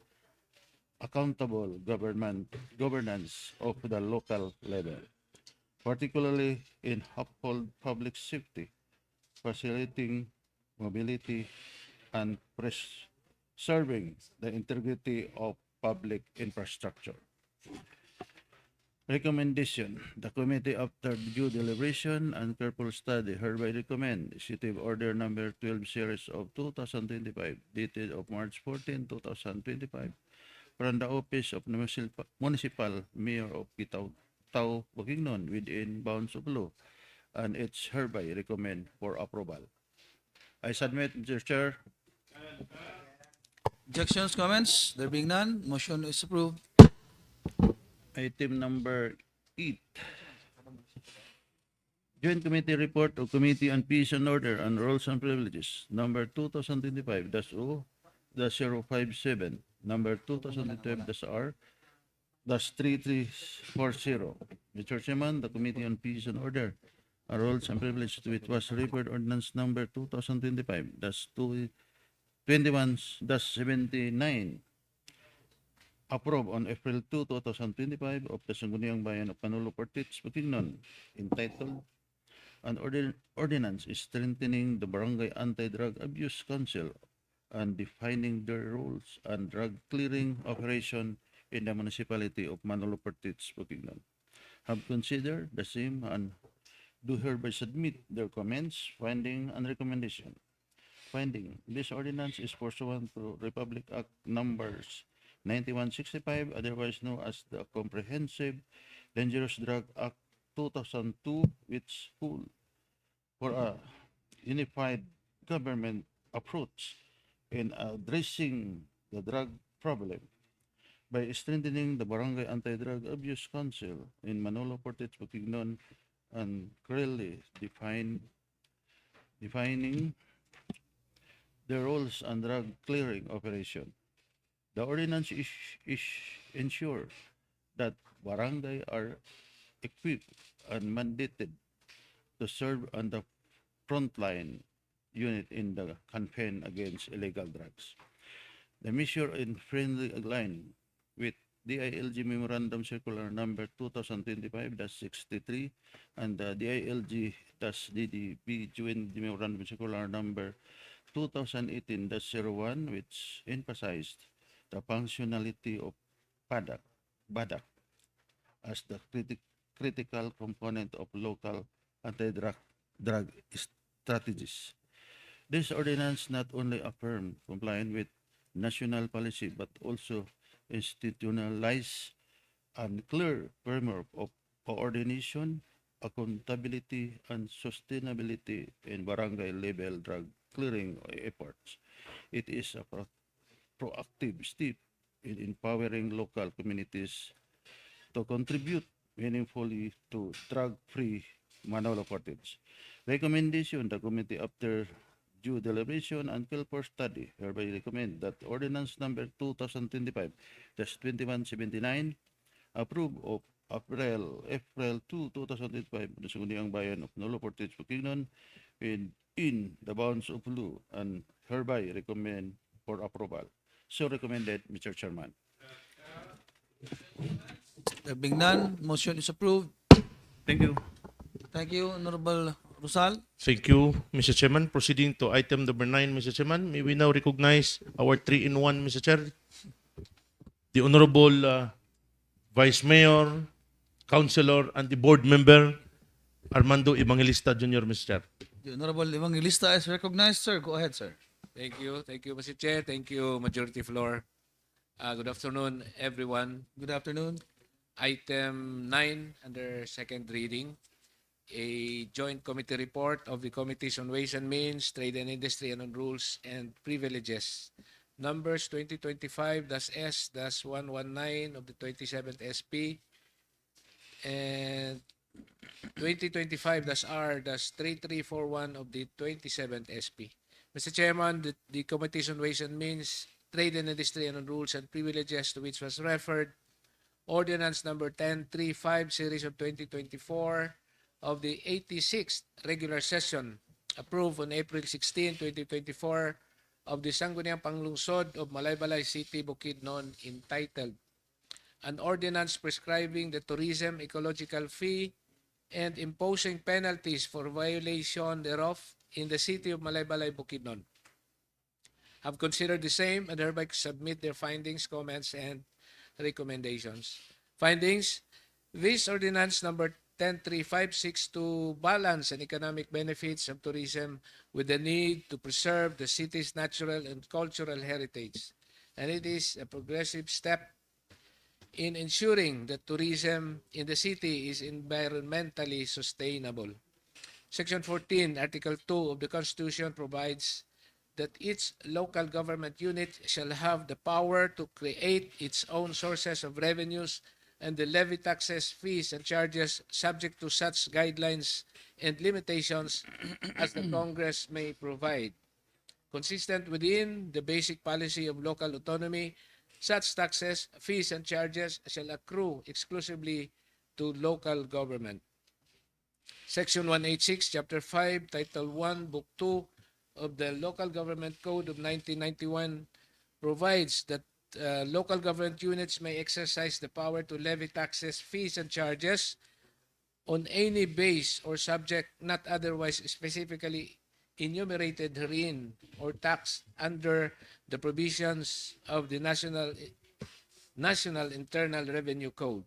S5: accountable governance of the local level, particularly in uphold public safety, facilitating mobility, and preserving the integrity of public infrastructure. Recommendation. The committee, after due deliberation and careful study, hereby recommend Executive Order Number 12 Series of 2025, dated of March 14, 2025, from the Office of Municipal Mayor of Kitao, Bukidnon, within bounds of law, and it's hereby recommend for approval. I submit, Mr. Chair.
S8: Objections, comments? There being none, motion is approved.
S5: Item number 8. Joint Committee Report of Committee on Peace and Order and Rules and Privileges, number 2025-057, number 2012-R-3340. Mr. Chairman, the Committee on Peace and Order and Rules and Privileges, which was referred ordinance number 2025-21-79, approved on April 2, 2025 of the Sangguniang Bayan of Panolo Portich, Bukidnon, entitled An Ordinance Strengthening the Barangay Anti-Drug Abuse Council and Defining their Roles and Drug Clearing Operation in the Municipality of Manolo Portich, Bukidnon, have considered the same and do hereby submit their comments, finding, and recommendation. Finding, this ordinance is pursuant to Republic Act numbers 9165, otherwise known as the Comprehensive Dangerous Drug Act 2002, which called for a unified government approach in addressing the drug problem by strengthening the Barangay Anti-Drug Abuse Council in Manolo Portich, Bukidnon, and clearly defining the roles and drug clearing operation. The ordinance is ensure that barangay are equipped and mandated to serve on the frontline unit in the campaign against illegal drugs. The measure in friendly line with DILG Memorandum Circular Number 2025-63 and the DILG-DDB Joint Memorandum Circular Number 2018-01, which emphasized the functionality of BADAC as the critical component of local anti-drug strategies. This ordinance not only affirms compliance with national policy but also institutionalize and clear framework of coordination, accountability, and sustainability in barangay level drug clearing efforts. It is a proactive step in empowering local communities to contribute meaningfully to drug-free Manolo Portage. Recommendation: the committee, after due deliberation and careful study, hereby recommend that ordinance number 2025-2179, approved of April 2, 2025, the Sangguniang Bayan of Manolo Portage, Bukidnon, in the bounds of law, and hereby recommend for approval. So recommended, Mr. Chairman.
S8: There being none, motion is approved.
S7: Thank you.
S8: Thank you, Honorable Rosal.
S7: Thank you, Mr. Chairman. Proceeding to item number 9, Mr. Chairman, may we now recognize our 3-in-1, Mr. Chair? The Honorable Vice Mayor, Councilor, and the Board Member, Armando Evangelista Jr., Mr. Chair.
S8: The Honorable Evangelista is recognized, sir. Go ahead, sir.
S2: Thank you, Mr. Chair. Thank you, Majority Floor. Good afternoon, everyone.
S8: Good afternoon.
S2: Item 9 under second reading, a joint committee report of the Committees on Ways and Means, Trade and Industry, and on Rules and Privileges. Numbers 2025-S-119 of the 27th SP and 2025-R-3341 of the 27th SP. Mr. Chairman, the Committees on Ways and Means, Trade and Industry, and on Rules and Privileges, to which was referred Ordinance number 1035 series of 2024 of the 86th regular session, approved on April 16, 2024, of the Sangguniang Panlungsod of Malaybalay City, Bukidnon, entitled An Ordinance Prescribing the Tourism Ecological Fee and Imposing Penalties for Violation thereof in the City of Malaybalay, Bukidnon, have considered the same and hereby submit their findings, comments, and recommendations. Findings: this ordinance number 10356 seeks to balance an economic benefits of tourism with the need to preserve the city's natural and cultural heritage, and it is a progressive step in ensuring that tourism in the city is environmentally sustainable. Section 14, Article 2 of the Constitution provides that each local government unit shall have the power to create its own sources of revenues and the levy taxes, fees, and charges subject to such guidelines and limitations as the Congress may provide. Consistent within the basic policy of local autonomy, such taxes, fees, and charges shall accrue exclusively to local government. Section 186, Chapter 5, Title 1, Book 2 of the Local Government Code of 1991 provides that local government units may exercise the power to levy taxes, fees, and charges on any base or subject not otherwise specifically enumerated herein or taxed under the provisions of the National Internal Revenue Code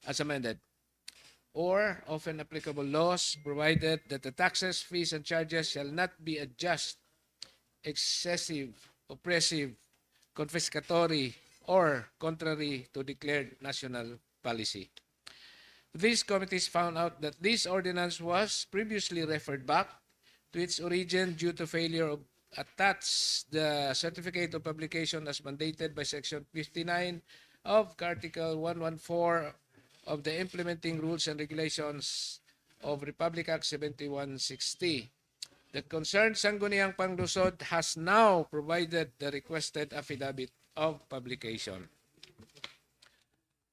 S2: as amended, or often applicable laws, provided that the taxes, fees, and charges shall not be unjust, excessive, oppressive, confiscatory, or contrary to declared national policy. These committees found out that this ordinance was previously referred back to its origin due to failure of attach the certificate of publication as mandated by Section 59 of Article 114 of the Implementing Rules and Regulations of Republic Act 7160. The concerned Sangguniang Panlungsod has now provided the requested affidavit of publication.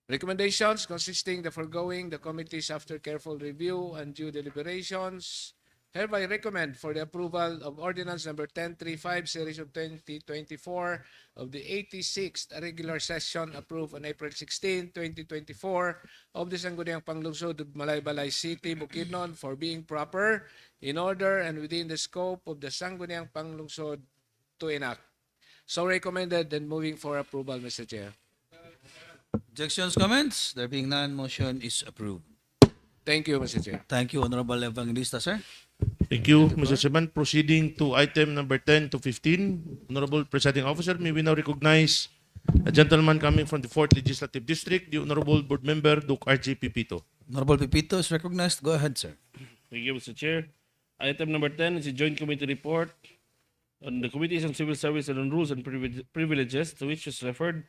S2: Recommendations consisting the foregoing, the committees, after careful review and due deliberations, hereby recommend for the approval of Ordinance number 1035 series of 2024 of the 86th regular session approved on April 16, 2024 of the Sangguniang Panlungsod of Malaybalay City, Bukidnon, for being proper, in order, and within the scope of the Sangguniang Panlungsod to enact. So recommended and moving for approval, Mr. Chair.
S8: Objections, comments? There being none, motion is approved.
S2: Thank you, Mr. Chair.
S8: Thank you, Honorable Evangelista, sir.
S7: Thank you, Mr. Chairman. Proceeding to item number 10 to 15, Honorable Presiding Officer, may we now recognize a gentleman coming from the 4th Legislative District, the Honorable Board Member, Duke R.J. Pipito.
S8: Honorable Pipito is recognized. Go ahead, sir.
S10: Thank you, Mr. Chair. Item number 10 is a joint committee report on the Committees on Civil Service and on Rules and Privileges, to which is referred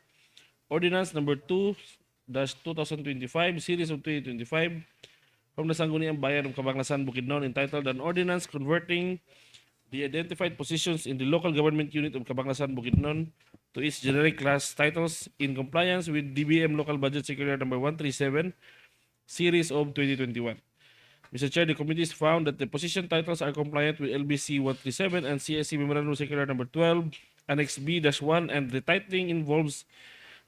S10: Ordinance number 2-2025, series of 2025, from the Sangguniang Bayan of Cabanglasan, Bukidnon, entitled An Ordinance Converting the Identified Positions in the Local Government Unit of Cabanglasan, Bukidnon to its generic class titles in compliance with DBM Local Budget Circular number 137, series of 2021. Mr. Chair, the committees found that the position titles are compliant with LBC 137 and CSC Memorandum Circular number 12, Annex B-1, and the titling involves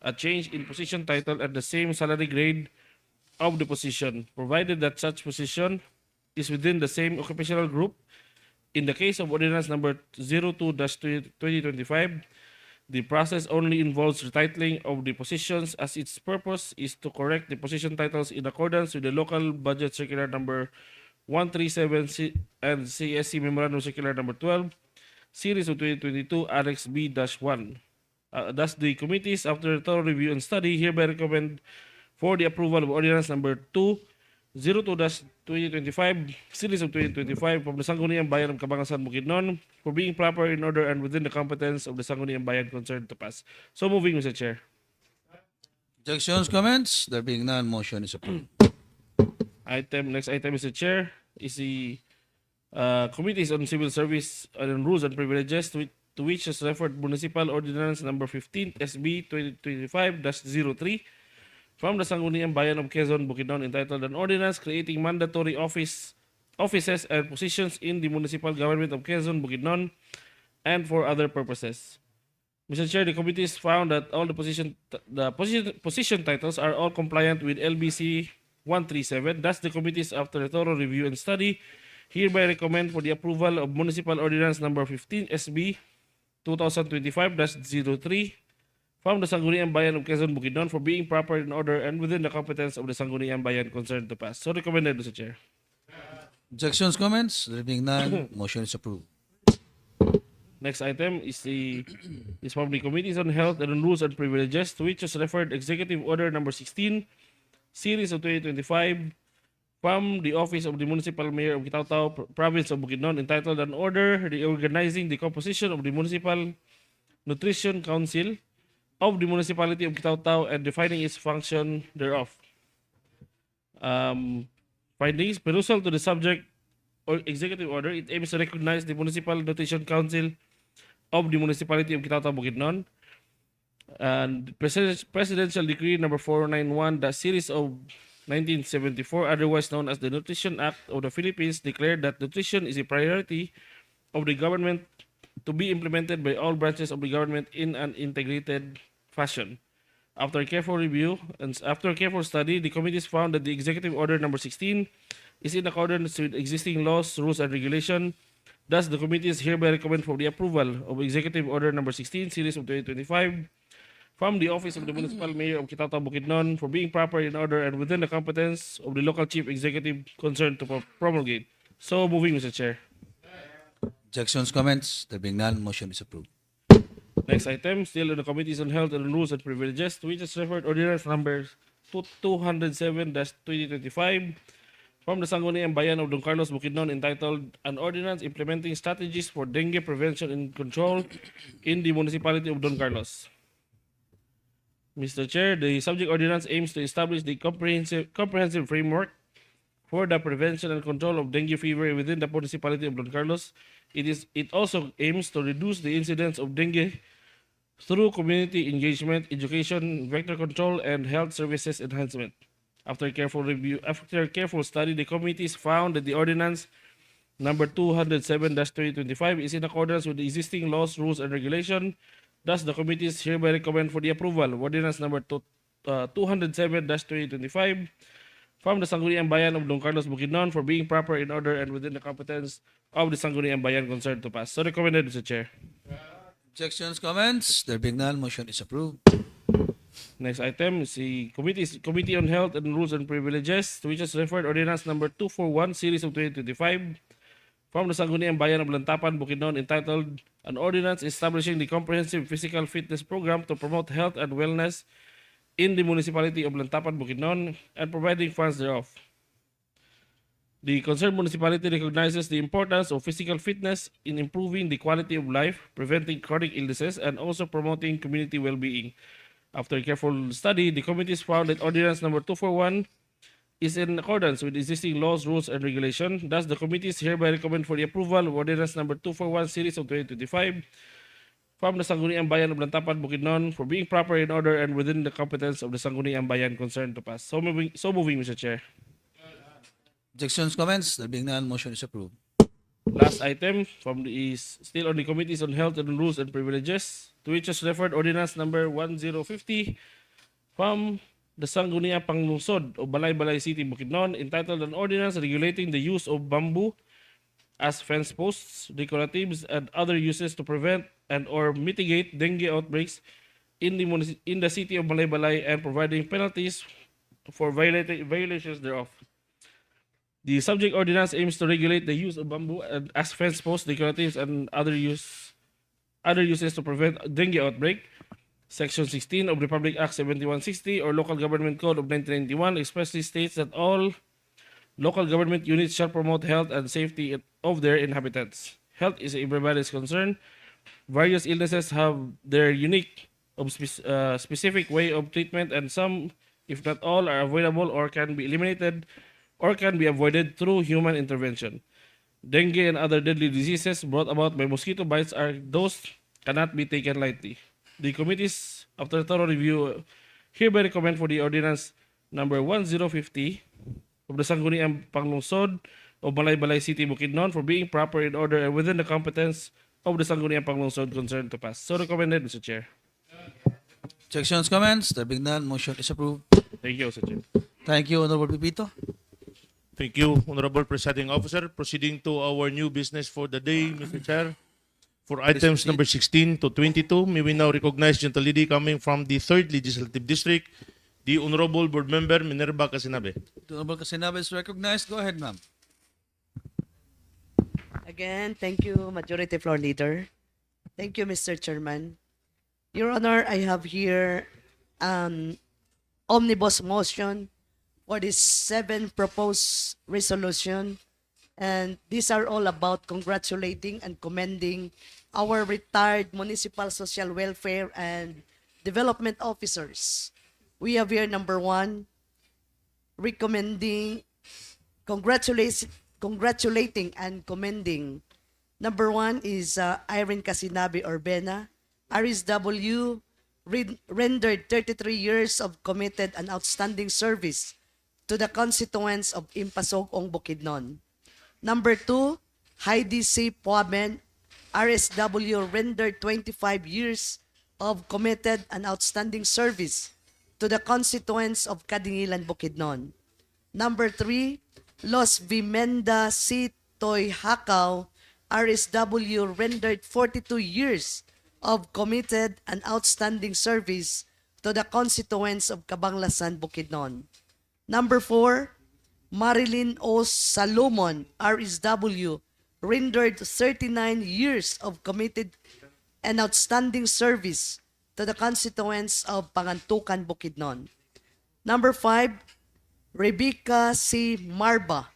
S10: a change in position title at the same salary grade of the position, provided that such position is within the same occupational group. In the case of Ordinance number 02-2025, the process only involves retitling of the positions, as its purpose is to correct the position titles in accordance with the Local Budget Circular number 137 and CSC Memorandum Circular number 12, series of 2022, Annex B-1. Thus, the committees, after a thorough review and study, hereby recommend for the approval of Ordinance number 2-02-2025, series of 2025, from the Sangguniang Bayan of Cabanglasan, Bukidnon, for being proper, in order, and within the competence of the Sangguniang Bayan concerned to pass. So moving, Mr. Chair.
S8: Objections, comments? There being none, motion is approved.
S10: Next item, Mr. Chair, is the Committees on Civil Service and Rules and Privileges, to which is referred Municipal Ordinance Number 15 SB 2025-03 from the Sangguniang Bayan of Quezon, Bukidnon, entitled An Ordinance Creating Mandatory Offices and Positions in the Municipal Government of Quezon, Bukidnon, and for other purposes. Mr. Chair, the committees found that all the position titles are all compliant with LBC 137. Thus, the committees, after a thorough review and study, hereby recommend for the approval of Municipal Ordinance Number 15 SB 2025-03 from the Sangguniang Bayan of Quezon, Bukidnon, for being proper in order and within the competence of the Sangguniang Bayan concerned to pass. So recommended, Mr. Chair.
S8: Objections, comments? There being none, motion is approved.
S10: Next item is from the Committees on Health and Rules and Privileges, to which is referred Executive Order Number 16, Series of 2025, from the Office of the Municipal Mayor of Kitaw-Tao, Province of Bukidnon, entitled An Order Reorganizing the Composition of the Municipal Nutrition Council of the Municipality of Kitaw-Tao and defining its function thereof. Findings: perusal to the subject or executive order, it aims to recognize the Municipal Nutrition Council of the Municipality of Kitaw-Tao, Bukidnon, and Presidential Decree Number 491, the series of 1974, otherwise known as the Nutrition Act of the Philippines, declared that nutrition is a priority of the government to be implemented by all branches of the government in an integrated fashion. After careful review and after careful study, the committees found that the Executive Order Number 16 is in accordance with existing laws, rules, and regulation. Thus, the committees hereby recommend for the approval of Executive Order Number 16, Series of 2025, from the Office of the Municipal Mayor of Kitaw-Tao, Bukidnon, for being proper in order and within the competence of the local chief executive concerned to promulgate. So moving, Mr. Chair.
S8: Objections, comments? There being none, motion is approved.
S10: Next item, still in the Committees on Health and Rules and Privileges, to which is referred Ordinance Number 207-2025 from the Sangguniang Bayan of Don Carlos, Bukidnon, entitled An Ordinance Implementing Strategies for Dengue Prevention and Control in the Municipality of Don Carlos. Mr. Chair, the subject ordinance aims to establish the comprehensive framework for the prevention and control of dengue fever within the municipality of Don Carlos. It also aims to reduce the incidence of dengue through community engagement, education, vector control, and health services enhancement. After careful study, the committees found that the ordinance number 207-2025 is in accordance with the existing laws, rules, and regulation. Thus, the committees hereby recommend for the approval of ordinance number 207-2025 from the Sangguniang Bayan of Don Carlos, Bukidnon, for being proper in order and within the competence of the Sangguniang Bayan concerned to pass. So recommended, Mr. Chair.
S8: Objections, comments? There being none, motion is approved.
S10: Next item is the Committee on Health and Rules and Privileges, to which is referred Ordinance Number 241, Series of 2025, from the Sangguniang Bayan of Lantapan, Bukidnon, entitled An Ordinance Establishing the Comprehensive Physical Fitness Program to Promote Health and Wellness in the Municipality of Lantapan, Bukidnon, and providing funds thereof. The concerned municipality recognizes the importance of physical fitness in improving the quality of life, preventing chronic illnesses, and also promoting community well-being. After careful study, the committees found that Ordinance Number 241 is in accordance with existing laws, rules, and regulation. Thus, the committees hereby recommend for the approval of Ordinance Number 241, Series of 2025, from the Sangguniang Bayan of Lantapan, Bukidnon, for being proper in order and within the competence of the Sangguniang Bayan concerned to pass. So moving, Mr. Chair.
S8: Objections, comments? There being none, motion is approved.
S10: Last item is still on the Committees on Health and Rules and Privileges, to which is referred Ordinance Number 1050 from the Sangguniang Panlungsod of Balay-Balay City, Bukidnon, entitled An Ordinance Regulating the Use of Bamboo as Fence Posts, Decoratives, and Other Uses to Prevent and or Mitigate Dengue Outbreaks in the City of Balay-Balay and providing penalties for violations thereof. The subject ordinance aims to regulate the use of bamboo as fence posts, decoratives, and other uses to prevent dengue outbreak. Section 16 of Republic Act 7160 or Local Government Code of 1991 expressly states that all local government units shall promote health and safety of their inhabitants. Health is everybody's concern. Various illnesses have their unique, specific way of treatment, and some, if not all, are avoidable or can be eliminated or can be avoided through human intervention. Dengue and other deadly diseases brought about by mosquito bites are those cannot be taken lightly. The committees, after thorough review, hereby recommend for the ordinance number 1050 of the Sangguniang Panlungsod of Balay City, Bukidnon for being proper in order and within the competence of the Sangguniang Panlungsod concerned to pass. So recommended, Mr. Chair.
S8: Objections, comments? There being none, motion is approved.
S10: Thank you, Mr. Chair.
S8: Thank you, Honorable Pipito.
S7: Thank you, Honorable Presiding Officer. Proceeding to our new business for the day, Mr. Chair. For items number 16 to 22, may we now recognize Gentle Lady coming from the 3rd Legislative District, the Honorable Board Member Minerva Casinabe.
S8: The Honorable Casinabe is recognized. Go ahead, ma'am.
S11: Again, thank you, Majority Floor Leader. Thank you, Mr. Chairman. Your Honor, I have here an omnibus motion for the 7 proposed resolution. And these are all about congratulating and commending our retired municipal social welfare and development officers. We have here number 1, recommending, congratulating and commending. Number 1 is Irene Casinabe Orbena, RSW, rendered 33 years of committed and outstanding service to the constituents of Impasogong, Bukidnon. Number 2, Heidi C. Puaben, RSW, rendered 25 years of committed and outstanding service to the constituents of Kadingilan, Bukidnon. Number 3, Los Vimenda C. Toy Hakaw, RSW, rendered 42 years of committed and outstanding service to the constituents of Cabanglasan, Bukidnon. Number 4, Marilyn O. Salomon, RSW, rendered 39 years of committed and outstanding service to the constituents of Pangantukan, Bukidnon. Number 5, Rebecca C. Marba,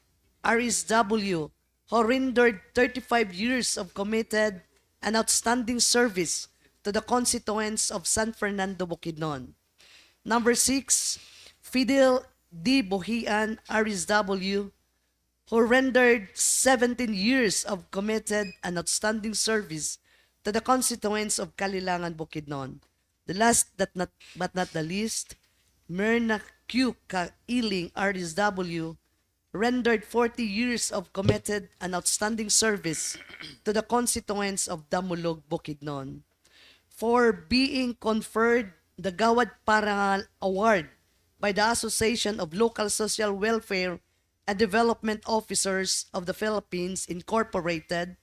S11: RSW, who rendered 35 years of committed and outstanding service to the constituents of San Fernando, Bukidnon. Number 6, Fidel D. Bohian, RSW, who rendered 17 years of committed and outstanding service to the constituents of Kalilangan, Bukidnon. The last but not the least, Myrna Q. Kailing, RSW, rendered 40 years of committed and outstanding service to the constituents of Damulog, Bukidnon. For being conferred the Gawad Parangal Award by the Association of Local Social Welfare and Development Officers of the Philippines, Incorporated,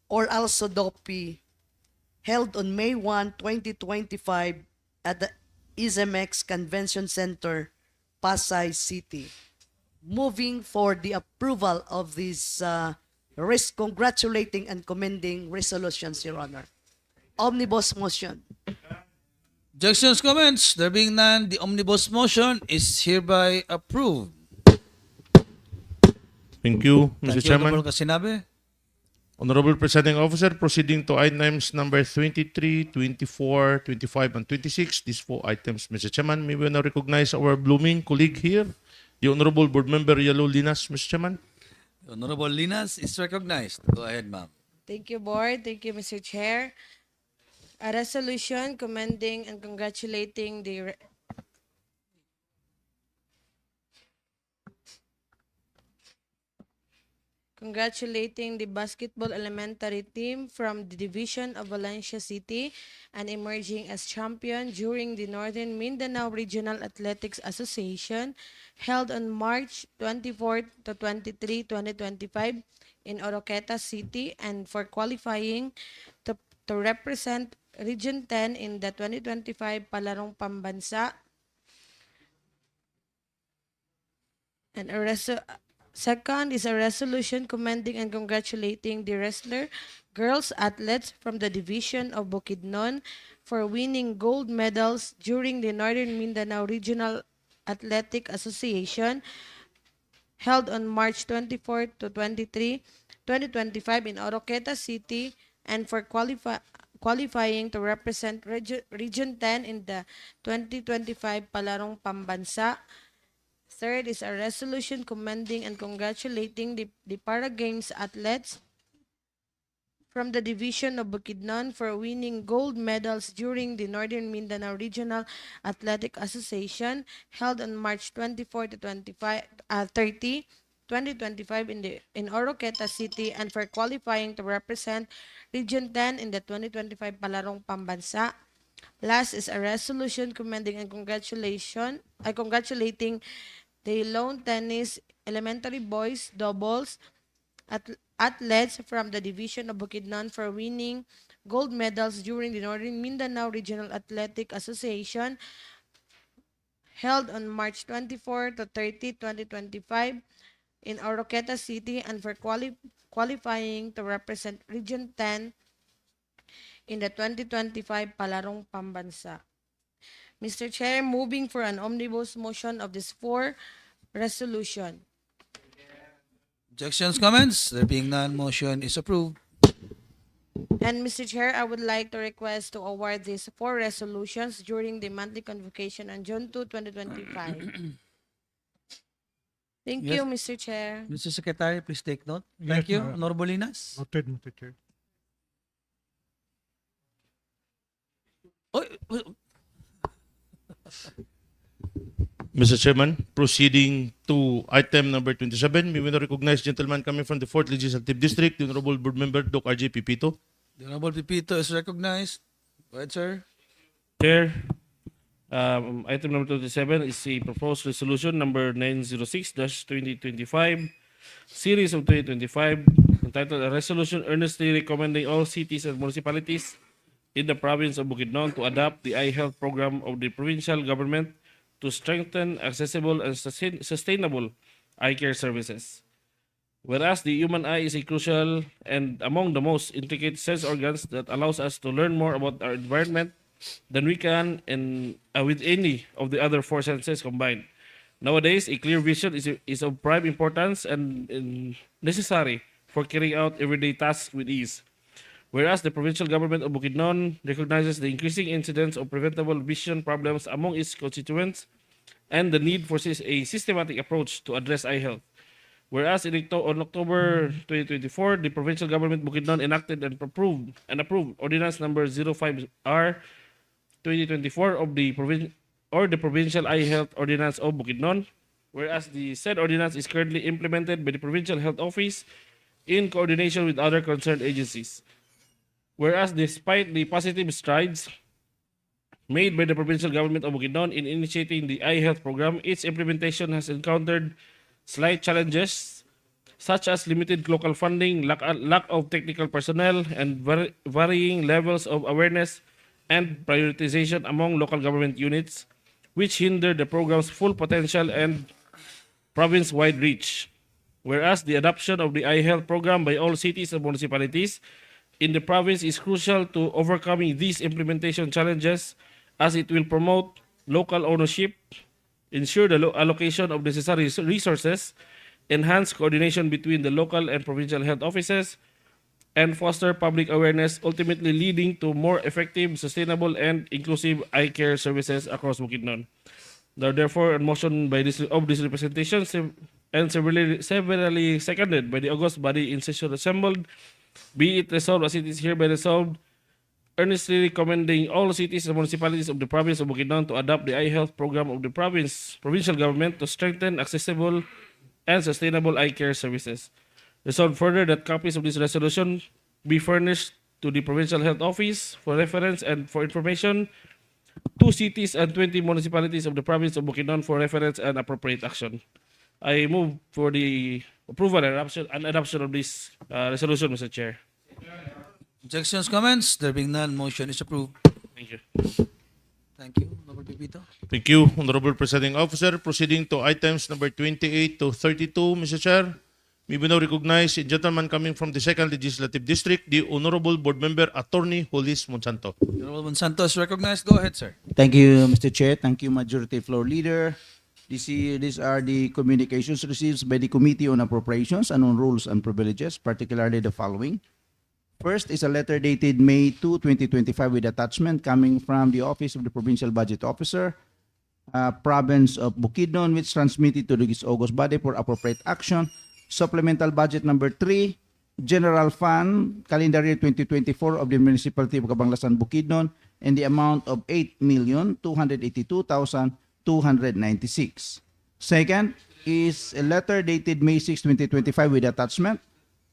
S11: or also DOPI, held on May 1, 2025 at the ISMX Convention Center, Pasay City. Moving for the approval of these congratulating and commending resolutions, Your Honor. Omnibus motion.
S8: Objections, comments? There being none, the omnibus motion is hereby approved.
S7: Thank you, Mr.
S8: Thank you,
S7: Chairman.
S8: Honorable Casinabe.
S7: Honorable Presiding Officer, proceeding to items number 23, 24, 25, and 26. These 4 items, Mr. Chairman, may we now recognize our blooming colleague here, the Honorable Board Member Yalo Linas, Mr. Chairman.
S8: Honorable Linas is recognized. Go ahead, ma'am.
S12: Thank you, Board. Thank you, Mr. Chair. A resolution commending and congratulating the basketball elementary team from the division of Valencia City and emerging as champion during the Northern Mindanao Regional Athletics Association held on March 24 to 23, 2025 in Oroqueta City, and for qualifying to represent Region 10 in the 2025 Palarong Pambansa. And second is a resolution commending and congratulating the wrestler girls athletes from the division of Bukidnon for winning gold medals during the Northern Mindanao Regional Athletic Association held on March 24 to 23, 2025 in Oroqueta City, and for qualifying to represent Region 10 in the 2025 Palarong Pambansa. Third is a resolution commending and congratulating the Para Games athletes from the Division of Bukidnon for winning gold medals during the Northern Mindanao Regional Athletic Association held on March 24 to 30, 2025 in Oroqueta City, and for qualifying to represent Region 10 in the 2025 Palarong Pambansa. Last is a resolution commending and congratulating the lawn tennis elementary boys doubles athletes from the Division of Bukidnon for winning gold medals during the Northern Mindanao Regional Athletic Association held on March 24 to 30, 2025 in Oroqueta City, and for qualifying to represent Region 10 in the 2025 Palarong Pambansa. Mr. Chair, moving for an omnibus motion of this 4 resolution.
S8: Objections, comments? There being none, motion is approved.
S12: And Mr. Chair, I would like to request to award these 4 resolutions during the monthly convocation on June 2, 2025. Thank
S8: Yes.
S12: you, Mr. Chair.
S8: Mr. Secretary, please take note.
S6: Yes,
S8: Thank you.
S6: ma'am.
S8: Honorable Linas.
S6: Noted, Mr. Chair.
S8: Oh,
S7: Mr. Chairman, proceeding to item number 27, we will recognize gentleman coming from the 4th Legislative District, the Honorable Board Member Doc R.J. Pipito.
S8: the Honorable Pipito is recognized. Go ahead, sir.
S10: Chair, item number 27 is a proposed resolution number 906-2025, series of 2025, entitled A Resolution Earnestly Recommending All Cities and Municipalities in the Province of Bukidnon to adopt the eye health program of the provincial government to strengthen accessible and sustainable eye care services. Whereas the human eye is a crucial and among the most intricate sense organs that allows us to learn more about our environment than we can with any of the other 4 senses combined. Nowadays, a clear vision is of prime importance and necessary for carrying out everyday tasks with ease. Whereas the provincial government of Bukidnon recognizes the increasing incidence of preventable vision problems among its constituents and the need for a systematic approach to address eye health. Whereas on October 2024, the provincial government of Bukidnon enacted and approved Ordinance Number 05R 2024 of the Provincial Eye Health Ordinance of Bukidnon. Whereas the said ordinance is currently implemented by the Provincial Health Office in coordination with other concerned agencies. Whereas despite the positive strides made by the provincial government of Bukidnon in initiating the eye health program, its implementation has encountered slight challenges such as limited local funding, lack of technical personnel, and varying levels of awareness and prioritization among local government units, which hinder the program's full potential and province-wide reach. Whereas the adoption of the eye health program by all cities and municipalities in the province is crucial to overcoming these implementation challenges, as it will promote local ownership, ensure the allocation of necessary resources, enhance coordination between the local and provincial health offices, and foster public awareness, ultimately leading to more effective, sustainable, and inclusive eye care services across Bukidnon. Therefore, a motion of this representation and severally seconded by the august body in session assembled, be it resolved as it is hereby resolved, earnestly recommending all cities and municipalities of the province of Bukidnon to adopt the eye health program of the provincial government to strengthen accessible and sustainable eye care services. Resolved further that copies of this resolution be furnished to the Provincial Health Office for reference and for information, to cities and 20 municipalities of the province of Bukidnon for reference and appropriate action. I move for the approval and adoption of this resolution, Mr. Chair.
S8: Objections, comments? There being none, motion is approved.
S10: Thank you.
S8: Thank you, Honorable Pipito.
S7: Thank you, Honorable Presiding Officer. Proceeding to items number 28 to 32, Mr. Chair. May we now recognize a gentleman coming from the 2nd Legislative District, the Honorable Board Member Attorney Julis Monsanto.
S8: Honorable Monsanto is recognized. Go ahead, sir.
S13: Thank you, Mr. Chair. Thank you, Majority Floor Leader. These are the communications received by the Committee on Appropriations and on Rules and Privileges, particularly the following. First is a letter dated May 2, 2025 with attachment coming from the Office of the Provincial Budget Officer, province of Bukidnon, which transmitted to the August body for appropriate action. Supplemental budget number 3, General Fund, calendar year 2024 of the Municipality of Cabanglasan, Bukidnon, in the amount of 8,282,296. Second is a letter dated May 6, 2025 with attachment,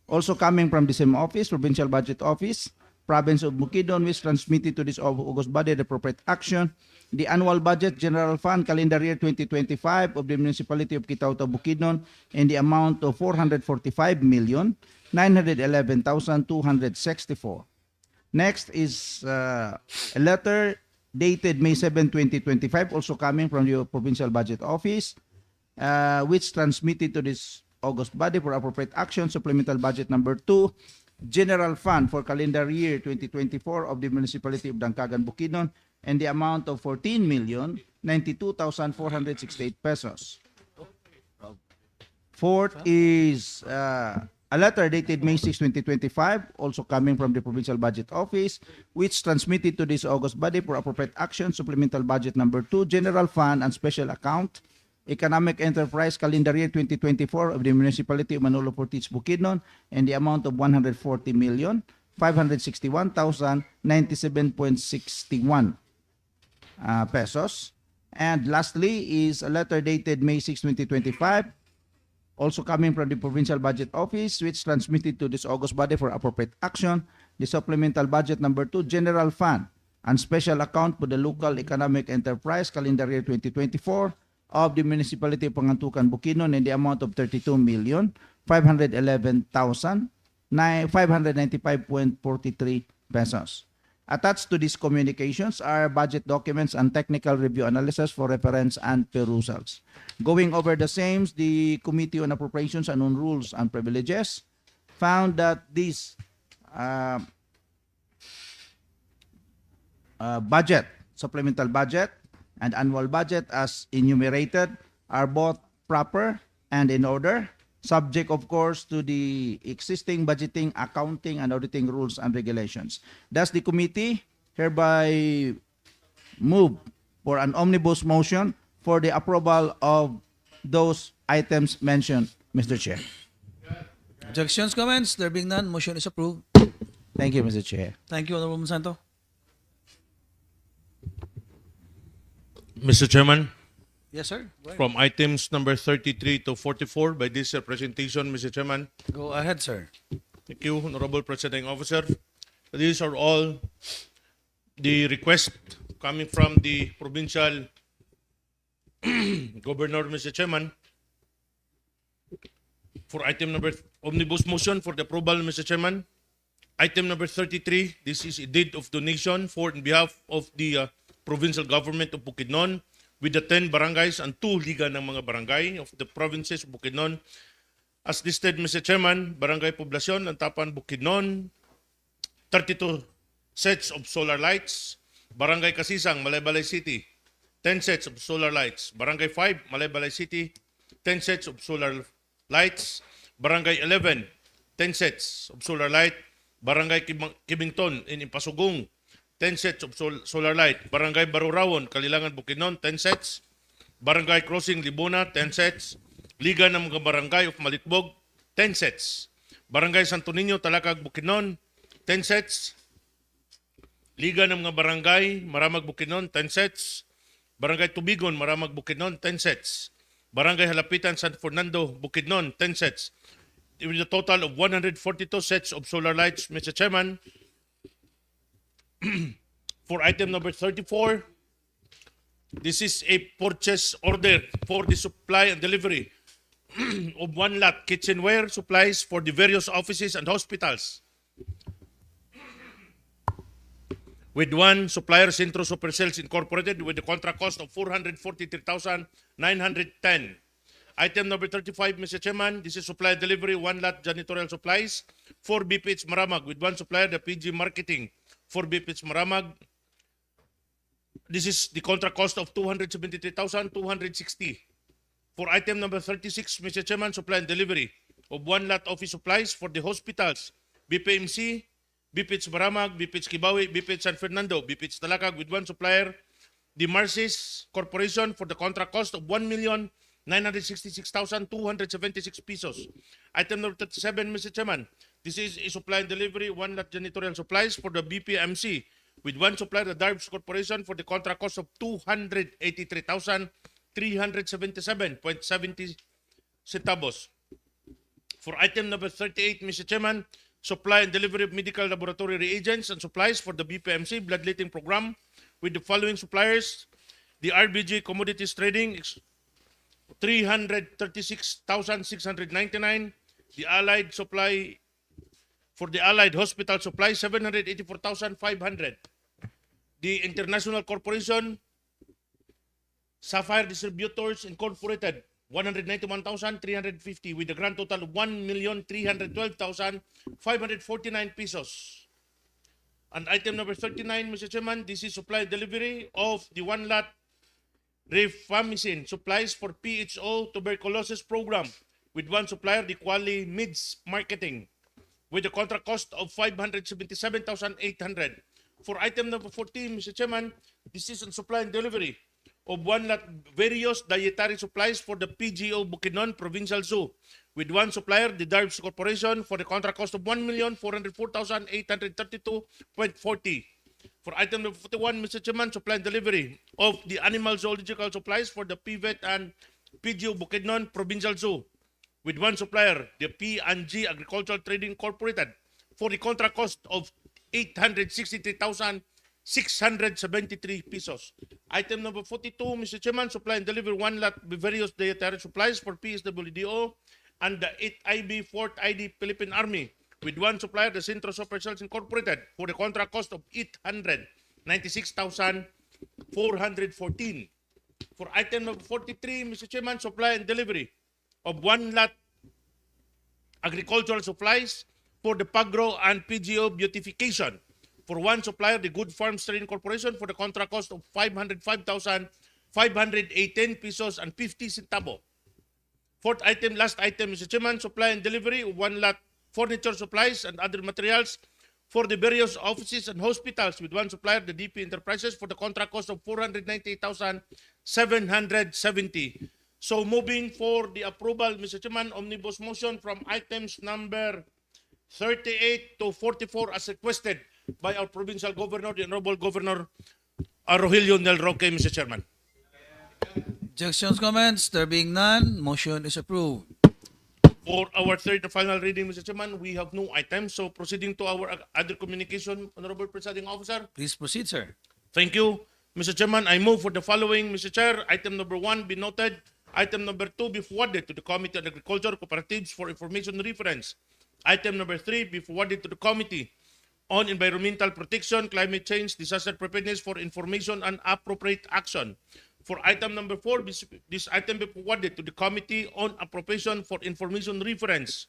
S13: also coming from the same office, Provincial Budget Office, Province of Bukidnon, which transmitted to this August body the appropriate action. The annual budget, General Fund, calendar year 2025 of the Municipality of Kitauta, Bukidnon, in the amount of 445,911,264. Next is a letter dated May 7, 2025, also coming from the Provincial Budget Office, which transmitted to this August body for appropriate action. Supplemental budget number 2, General Fund for calendar year 2024 of the Municipality of Dangkagan, Bukidnon, and the amount of 14,092,468 pesos. Fourth is a letter dated May 6, 2025, also coming from the Provincial Budget Office, which transmitted to this August body for appropriate action. Supplemental budget number 2, General Fund and Special Account, Economic Enterprise, calendar year 2024 of the Municipality of Manolo Fortich, Bukidnon, and the amount of 140,561,097.61 pesos. And lastly is a letter dated May 6, 2025, also coming from the Provincial Budget Office, which transmitted to this August body for appropriate action. The supplemental budget number 2, General Fund and Special Account for the Local Economic Enterprise, calendar year 2024 of the Municipality of Pangantukan, Bukidnon, in the amount of 32,511,595.43 pesos. Attached to these communications are budget documents and technical review analysis for reference and perusals. Going over the same, the Committee on Appropriations and on Rules and Privileges found that this budget, supplemental budget, and annual budget as enumerated are both proper and in order, subject of course to the existing budgeting, accounting, and auditing rules and regulations. Thus, the committee hereby move for an omnibus motion for the approval of those items mentioned, Mr. Chair.
S8: Objections, comments? There being none, motion is approved.
S13: Thank you, Mr. Chair.
S8: Thank you, Honorable Monsanto.
S7: Mr. Chairman,
S8: Yes, sir. Go ahead.
S7: from items number 33 to 44 by this presentation, Mr. Chairman.
S8: Go ahead, sir.
S7: Thank you, Honorable Presiding Officer. These are all the requests coming from the provincial governor, Mr. Chairman. For item number omnibus motion for the approval, Mr. Chairman. Item number 33, this is a deed of donation for in behalf of the provincial government of Bukidnon with the 10 barangays and 2 liga ng mga barangay of the provinces of Bukidnon. As listed, Mr. Chairman, Barangay Poblacion, Lantapan, Bukidnon, 32 sets of solar lights. Barangay Kasisang, Malaybalay City, 10 sets of solar lights. Barangay 5, Malaybalay City, 10 sets of solar lights. Barangay 11, 10 sets of solar light. Barangay Kibington in Impasugong, 10 sets of solar light. Barangay Barurawon, Kalilangan, Bukidnon, 10 sets. Barangay Crossing, Libona, 10 sets. Liga ng mga barangay of Malitbog, 10 sets. Barangay Santo Niño, Talakag, Bukidnon, 10 sets. Liga ng mga barangay, Maramag, Bukidnon, 10 sets. Barangay Tubigon, Maramag, Bukidnon, 10 sets. Barangay Halapitan, San Fernando, Bukidnon, 10 sets. With a total of 142 sets of solar lights, Mr. Chairman. For item number 34, this is a purchase order for the supply and delivery of 1 lot kitchenware supplies for the various offices and hospitals. With one supplier, Centro Supercells Incorporated, with the contract cost of 443,910. Item number 35, Mr. Chairman, this is supply and delivery, 1 lot janitorial supplies, 4 BPH Maramag, with one supplier, the PG Marketing, 4 BPH Maramag. This is the contract cost of 273,260. For item number 36, Mr. Chairman, supply and delivery of 1 lot office supplies for the hospitals, BPMC, BPH Maramag, BPH Kibawi, BPH San Fernando, BPH Talakag, with one supplier, the Marcis Corporation for the contract cost of 1,966,276 pesos. Item number 37, Mr. Chairman. This is a supply and delivery, one lot janitorial supplies for the BPMC with one supplier, the Darbs Corporation, for the contract cost of 283,377.70 centavos. For item number 38, Mr. Chairman, supply and delivery of medical laboratory reagents and supplies for the BPMC bloodletting program with the following suppliers: the RBG Commodities Trading, 336,699, the Allied Supply, for the Allied Hospital Supply, 784,500, the International Corporation, Sapphire Distributors Incorporated, 191,350 with a grand total of 1,312,549 pesos. And item number 39, Mr. Chairman, this is supply delivery of the one lot Rifamycin supplies for PHO tuberculosis program with one supplier, the Quali Mids Marketing, with a contract cost of 577,800. For item number 14, Mr. Chairman, this is on supply and delivery of one lot various dietary supplies for the PGO Bukidnon Provincial Zoo with one supplier, the Darbs Corporation, for the contract cost of 1,404,832.40. For item number 41, Mr. Chairman, supply and delivery of the animal zoological supplies for the PVET and PGO Bukidnon Provincial Zoo with one supplier, the P&G Agricultural Trading Incorporated, for the contract cost of 863,673 pesos. Item number 42, Mr. Chairman, supply and deliver one lot with various dietary supplies for PSWDO and the 8IB 4th ID Philippine Army with one supplier, the Centro Super Cells Incorporated, for the contract cost of 896,414. For item number 43, Mr. Chairman, supply and delivery of one lot agricultural supplies for the Pagro and PGO beautification. For one supplier, the Good Farms Trading Corporation, for the contract cost of 505,518 pesos and 50 centavo. Fourth item, last item, Mr. Chairman, supply and delivery of one lot furniture supplies and other materials for the various offices and hospitals with one supplier, the DP Enterprises, for the contract cost of 498,770. So moving for the approval, Mr. Chairman, omnibus motion from items number 38 to 44 as requested by our provincial governor, the Honorable Governor Rogelio Del Roque, Mr. Chairman.
S8: Objections, comments? There being none, motion is approved.
S7: For our third and final reading, Mr. Chairman, we have no items. So proceeding to our other communication, Honorable Presiding Officer.
S8: Please proceed, sir.
S7: Thank you, Mr. Chairman. I move for the following, Mr. Chair. Item number 1 be noted. Item number 2 be forwarded to the Committee on Agriculture Cooperatives for information reference. Item number 3 be forwarded to the Committee on Environmental Protection, Climate Change, Disaster Preparedness for information and appropriate action. For item number 4, this item be forwarded to the Committee on Appropriation for information reference.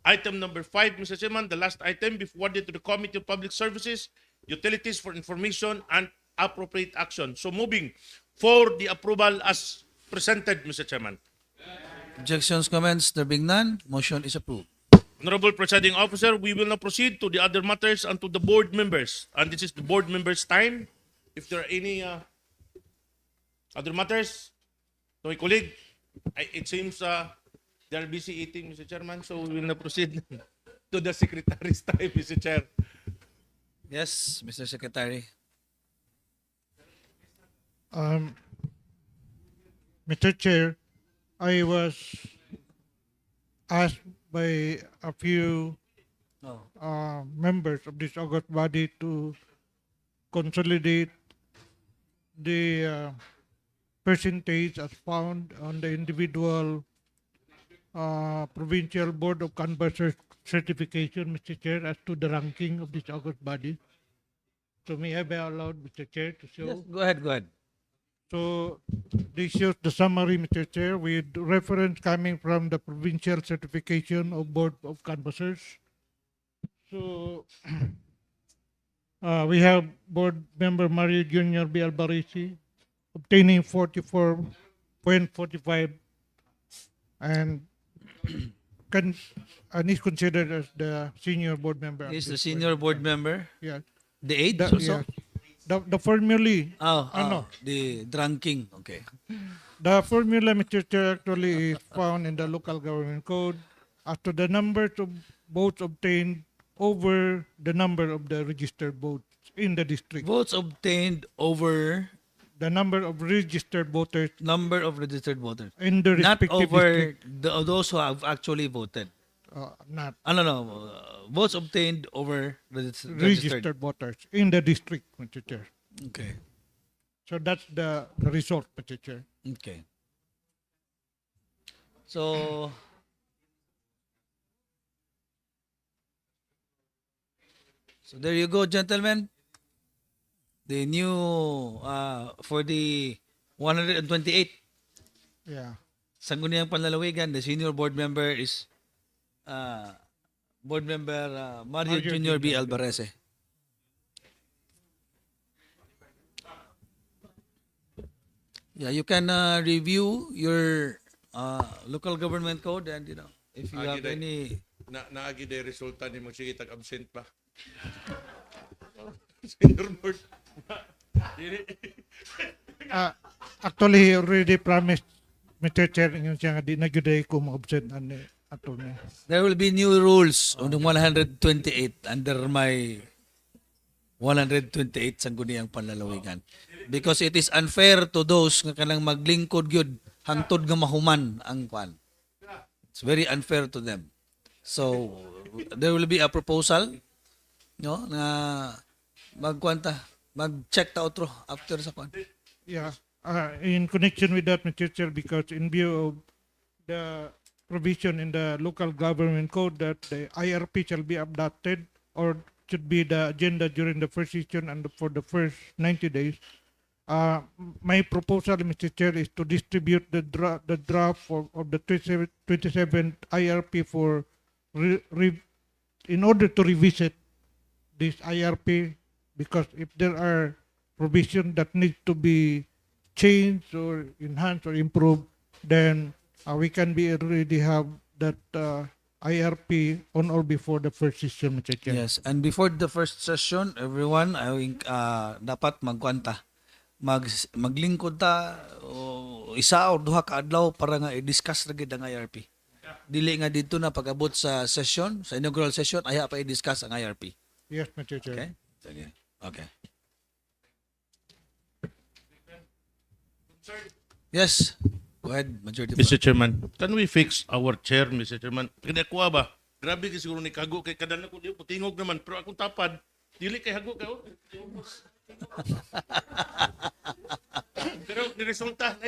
S7: Item number 5, Mr. Chairman, the last item be forwarded to the Committee on Public Services, Utilities for information and appropriate action. So moving for the approval as presented, Mr. Chairman.
S8: Objections, comments? There being none, motion is approved.
S7: Honorable Presiding Officer, we will now proceed to the other matters and to the board members. And this is the board members' time. If there are any other matters, to my colleague, it seems they are busy eating, Mr. Chairman, so we will now proceed to the Secretary's time, Mr. Chair.
S8: Yes, Mr. Secretary.
S6: Mr. Chair, I was asked by a few members of this august body to consolidate the percentage as found on the individual provincial board of canvassers certification, Mr. Chair, as to the ranking of this august body. So may I be allowed, Mr. Chair, to show?
S8: Yes, go ahead, go ahead.
S6: So this shows the summary, Mr. Chair, with reference coming from the provincial certification of Board of Canvassers. So we have Board Member Mario Junior B. Albarisi obtaining 44.45 and is considered as the senior board member.
S8: He's the senior board member.
S6: Yeah.
S8: The aides also?
S6: Yes. the formulae,
S8: the dranking. Okay.
S6: the formula, Mr. Chair, actually is found in the local government code as to the number of votes obtained over the number of the registered votes in the district.
S8: Votes obtained over
S6: The number of registered voters
S8: number of registered voters.
S6: in the
S8: Not
S6: respective
S8: over
S6: district.
S8: those who have actually voted.
S6: Not
S8: No. Votes obtained over registered.
S6: registered voters in the district, Mr. Chair.
S8: Okay.
S6: So that's the result, Mr. Chair.
S8: Okay. So, there you go, gentlemen. The new for the 128
S6: Yeah.
S8: Sangguniang Panlalawigan, the senior board member is board member Mario
S6: Mario
S8: Jr. B.
S6: Jr.
S8: Alvarez. Yeah, you can review your local government code, and if you have any.
S7: Naagi day resulta ni mo sige tag-absent pa. Senior board.
S6: Actually, he already promised, Mr. Chair, yung siya nga di na gyud ko ma-absent ani attorney.
S8: There will be new rules on the 128 under my 128 Sangguniang Panlalawigan. Because it is unfair to those nga kanang maglingkod gyud hangtod nga mahuman ang kwan. It's very unfair to them. So there will be a proposal na mag-check ta outro after sa kwan.
S6: Yeah. In connection with that, Mr. Chair, because in view of the provision in the local government code that the IRP shall be adopted or should be the agenda during the first session and for the first 90 days, my proposal, Mr. Chair, is to distribute the draft of the 27th IRP for in order to revisit this IRP, because if there are provisions that need to be changed or enhanced or improved, then we can already have that IRP on or before the first session, Mr. Chair.
S8: Yes, and before the first session, everyone, dapat magkwanta. Maglingkod ta isa o duha ka adlaw para nga i-discuss ra gid ang IRP. Dili nga dito na pag-abot sa session, sa inaugural session, aya pa i-discuss ang IRP.
S6: Yes, Mr. Chair.
S8: Okay? Sige. Okay. Yes. Go ahead, Majority
S7: Mr. Chairman, can we fix our chair, Mr. Chairman? Kinakuha ba? Grabe kasi siguro ni Kago kay kadana ko di putingog naman pero akong tapad dili kay hago ka. Pero ni resulta.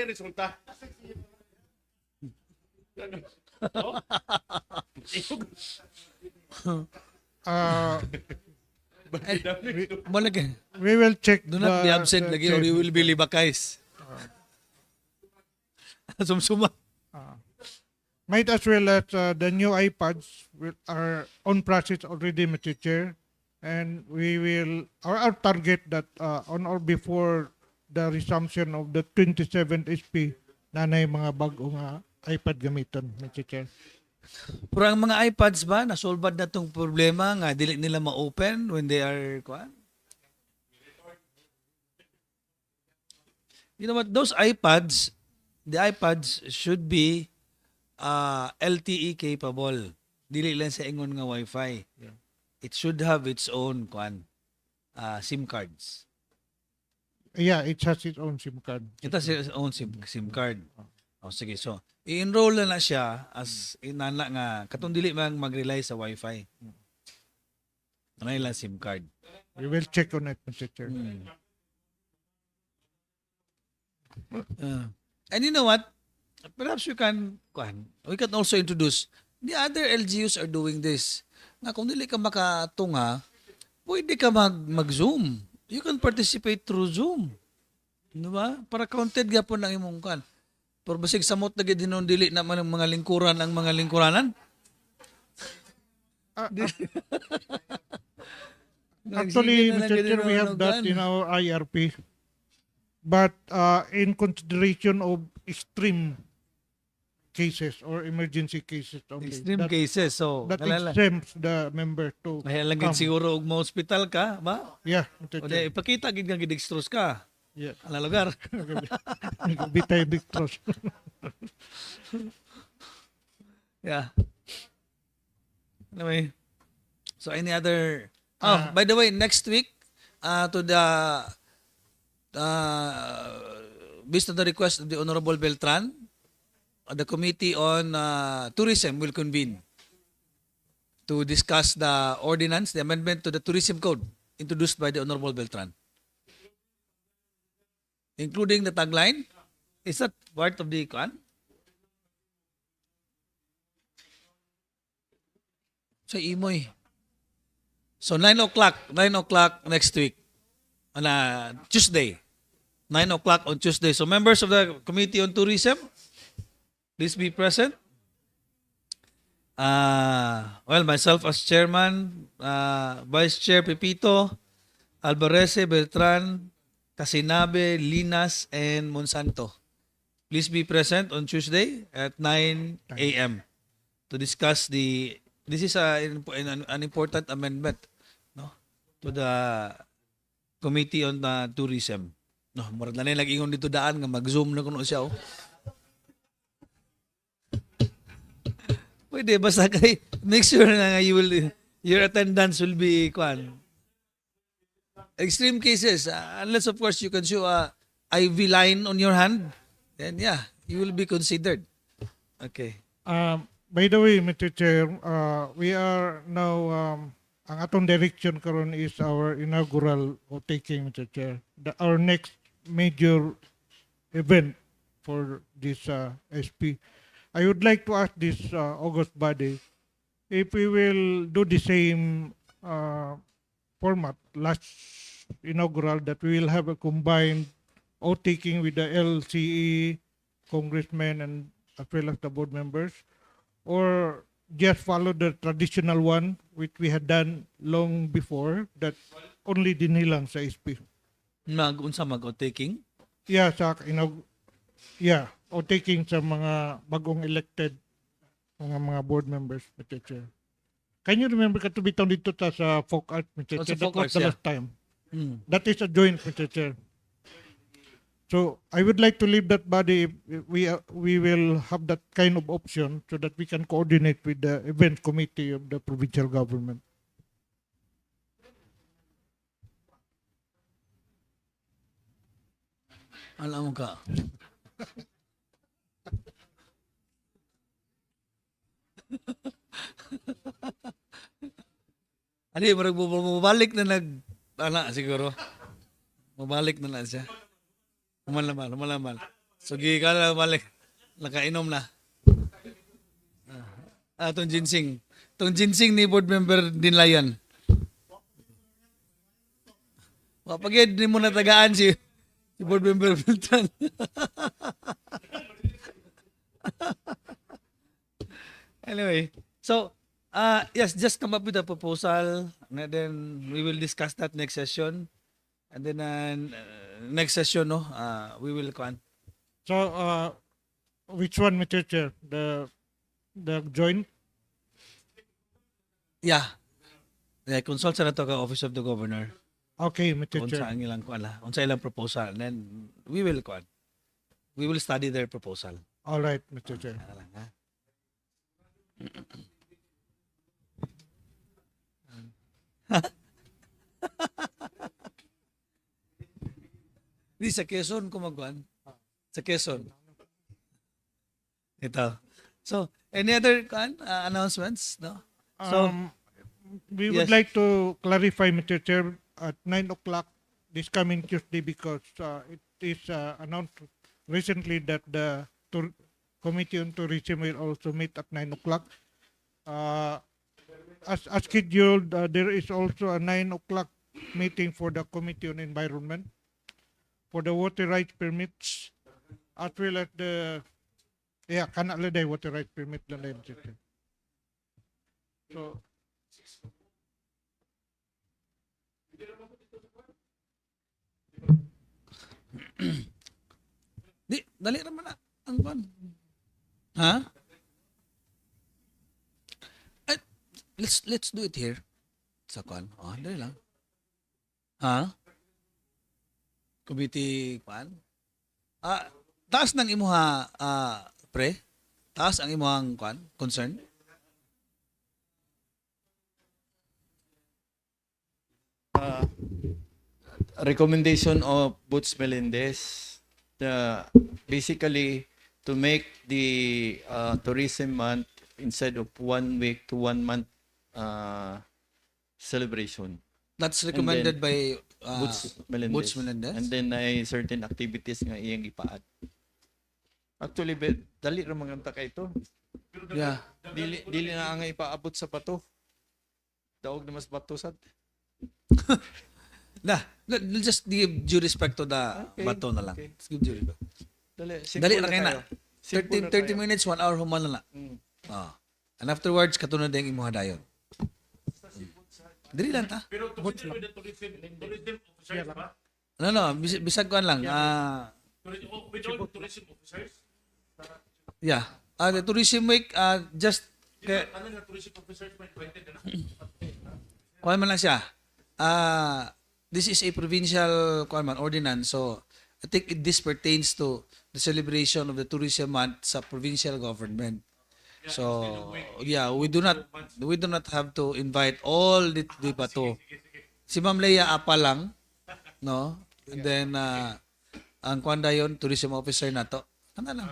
S6: We will check.
S8: Do not be absent lagi or you will be libakais. Sumsuma.
S6: Might as well as the new iPads are on process already, Mr. Chair, and we will our target that on or before the resumption of the 27th SP na mga bagong iPad gamiton, Mr. Chair.
S8: Pero ang mga iPads ba, nasolbad na tong problema nga dili nila ma-open when they are You know what, those iPads, the iPads should be LTE capable. Dili lang sa ingon nga Wi-Fi. Yeah. It should have its own SIM cards.
S6: Yeah, it has its own SIM card.
S8: It has its own SIM card. Sige, so i-enroll na siya as inana nga katong dili man mag-rely sa Wi-Fi. Ano lang SIM card.
S6: We will check on it, Mr. Chair.
S8: And you know what? Perhaps we can also introduce the other LGUs are doing this. Na kung dili ka makatunga, pwede ka mag-Zoom. You can participate through Zoom. Diba? Para counted gyapon ang imong kan. Pero basig samot na gid hinon dili na man ang mga lingkuran ang mga lingkuranan.
S6: Actually, Mr. Chair, we have that in our IRP. But in consideration of extreme cases or emergency cases only.
S8: Extreme cases. So,
S6: That
S8: kalala.
S6: exempts the member to
S8: May lang gid
S6: come.
S8: siguro og mo hospital ka, ba?
S6: Yeah, Mr.
S8: O
S6: Chair.
S8: di, ipakita gid nga gidextrose ka.
S6: Yeah.
S8: Ala lugar.
S6: Bitay dictros.
S8: Yeah. Anyway. So any other by the way, next week to the based on the request of the Honorable Beltran, the Committee on Tourism will convene to discuss the ordinance, the amendment to the Tourism Code introduced by the Honorable Beltran. Including the tagline. Is that part of the kan? So imoy. So 9 o'clock next week on Tuesday. 9 o'clock on Tuesday. So members of the Committee on Tourism, please be present. Well, myself as chairman, Vice Chair Pepito, Alvarez, Beltran, Casinabe, Linas, and Monsanto. Please be present on Tuesday at 9 a.m. to discuss this is an important amendment, no, to the Committee on Tourism. No, murag na nag-ingon dito daan nga mag-zoom na kuno siya. Pwede basta kay make sure na your attendance will be extreme cases, unless of course you can show a IV line on your hand, then yeah, you will be considered. Okay.
S6: By the way, Mr. Chair, we are now, ang atong direction karon is our inaugural taking, Mr. Chair. Our next major event for this SP. I would like to ask this August body if we will do the same format last inaugural, that we will have a combined taking with the LCE, congressmen, and as well as the board members, or just follow the traditional one which we had done long before, that only dinilang sa SP.
S8: Unsa mag-taking?
S6: Yeah, taking sa mga bagong elected mga board members, Mr. Chair. Can you remember katubitaw dito sa folk art, Mr. Chair? That was the last time. That is a joint, Mr. Chair. So I would like to leave that body if we will have that kind of option so that we can coordinate with the event committee of the provincial government.
S8: Alam mo ka. Ano yung mabalik na siguro. Mabalik na siya. Lumalaman. So, ka na balik. Nakainom na. Itong ginseng. Itong ginseng ni board member Dinlayan. Kapag di mo natagaan si board member Beltran. Anyway, so, yes, just come up with a proposal, and then we will discuss that next session. And then next session, we will con.
S6: So, which one, Mr. Chair? The joint?
S8: Yeah. Consult sa nato ka Office of the Governor.
S6: Okay, Mr.
S8: Kung
S6: Chair.
S8: saan ilang proposal. And then we will con. We will study their proposal.
S6: All right, Mr. Chair.
S8: Di sa Quezon kumagwan. Sa Quezon. Ito. So, any other announcements? No? So,
S6: we would like to clarify, Mr. Chair, at 9 o'clock this coming Tuesday, because it is announced recently that the Committee on Tourism will also meet at 9 o'clock. As scheduled, there is also a 9 o'clock meeting for the Committee on Environment for the water rights permits, as well as the kanaladay water rights permit lang na yun. So,
S8: dali naman na. Ang pan. Ha? Eh, let's do it here. Sa kwan. Oh, dali lang. Ha? Committee kwan? Taas ng imuha pre? Taas ang imuhang kwan? Concern?
S9: Recommendation of Boots Melendez, basically to make the tourism month instead of 1 week to 1 month celebration.
S8: That's recommended by
S9: Boots Melendez.
S8: Boots Melendez?
S9: And then ay certain activities nga iyang ipaad. Actually, dali ra maganta kay ito.
S8: Yeah.
S9: Dili na nga ipaabot sa bato. Daog na mas bato sad.
S8: We'll just give due respect to the
S9: Okay,
S8: bato na lang.
S9: okay.
S8: Let's give due respect.
S9: Dali
S8: Na kayo na. 30 minutes, 1 hour human na.
S9: Mm.
S8: And afterwards, katunod din imuha dayon. Dili lang ta.
S1: Pero tourism with the tourism officers ba?
S8: No, bisag kuan lang.
S1: With all tourism officers?
S8: Yeah. The tourism week, just
S1: Ano nga tourism officers may invited na?
S8: kuan man lang siya. This is a provincial kuan man ordinance, so I think this pertains to the celebration of the tourism month sa provincial government. So yeah, we do not have to invite all the bato. Si Ma'am Leia apa lang, no? And then ang kuan dayon tourism officer nato. Ana lang.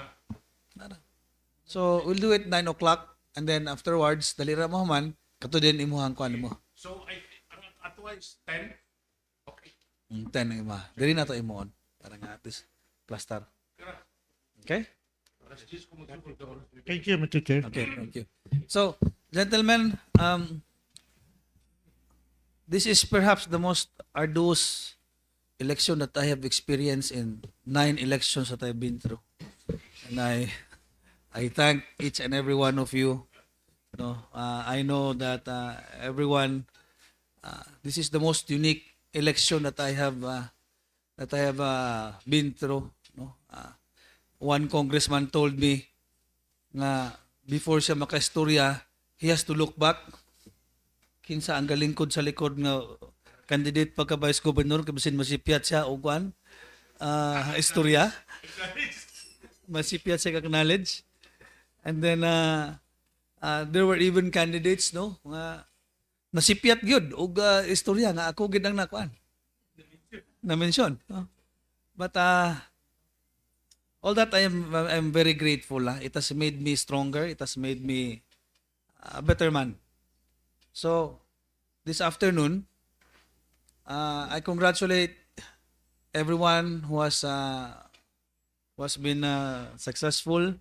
S8: So we'll do it 9 o'clock and then afterwards dali ra mo man kato din imuhang kuan mo.
S1: So, at once 10? Okay.
S8: 10 ang ima. Dili na to imuon. Para nga at least cluster. Okay?
S6: Thank you, Mr. Chair.
S8: Okay, thank you. So, gentlemen, this is perhaps the most arduous election that I have experienced in 9 elections that I've been through. And I thank each and every one of you. No, I know that everyone, this is the most unique election that I have been through. No, one congressman told me na before siya makaistorya, he has to look back. Kinsa ang galingkod sa likod nga candidate pagka vice governor kabisin masipyat siya og kuan istorya. Masipyat siya kag knowledge. And then there were even candidates no nga nasipyat gyud og istorya nga ako gid ang nakuan. Na mention. No? But all that I'm very grateful. It has made me stronger. It has made me a better man. So this afternoon, I congratulate everyone who has been successful.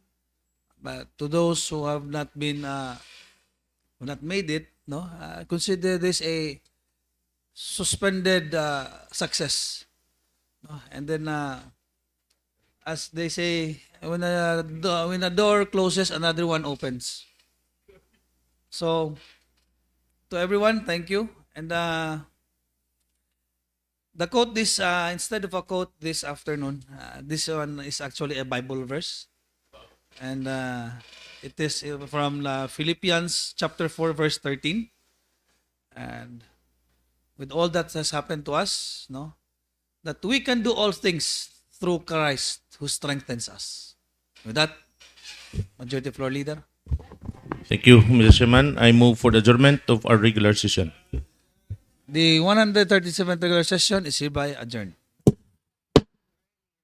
S8: But to those who have not been who not made it, no, consider this a suspended success. No? And then as they say, when a door closes, another one opens. So, to everyone, thank you. And the quote instead of a quote this afternoon, this one is actually a Bible verse. And it is from Philippians chapter 4, verse 13. And with all that has happened to us, no, that we can do all things through Christ who strengthens us. With that, Majority Floor Leader.
S7: Thank you, Mr. Chairman. I move for the adjournment of our regular session.
S8: The 137th regular session is hereby adjourned.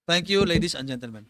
S8: Thank you, ladies and gentlemen.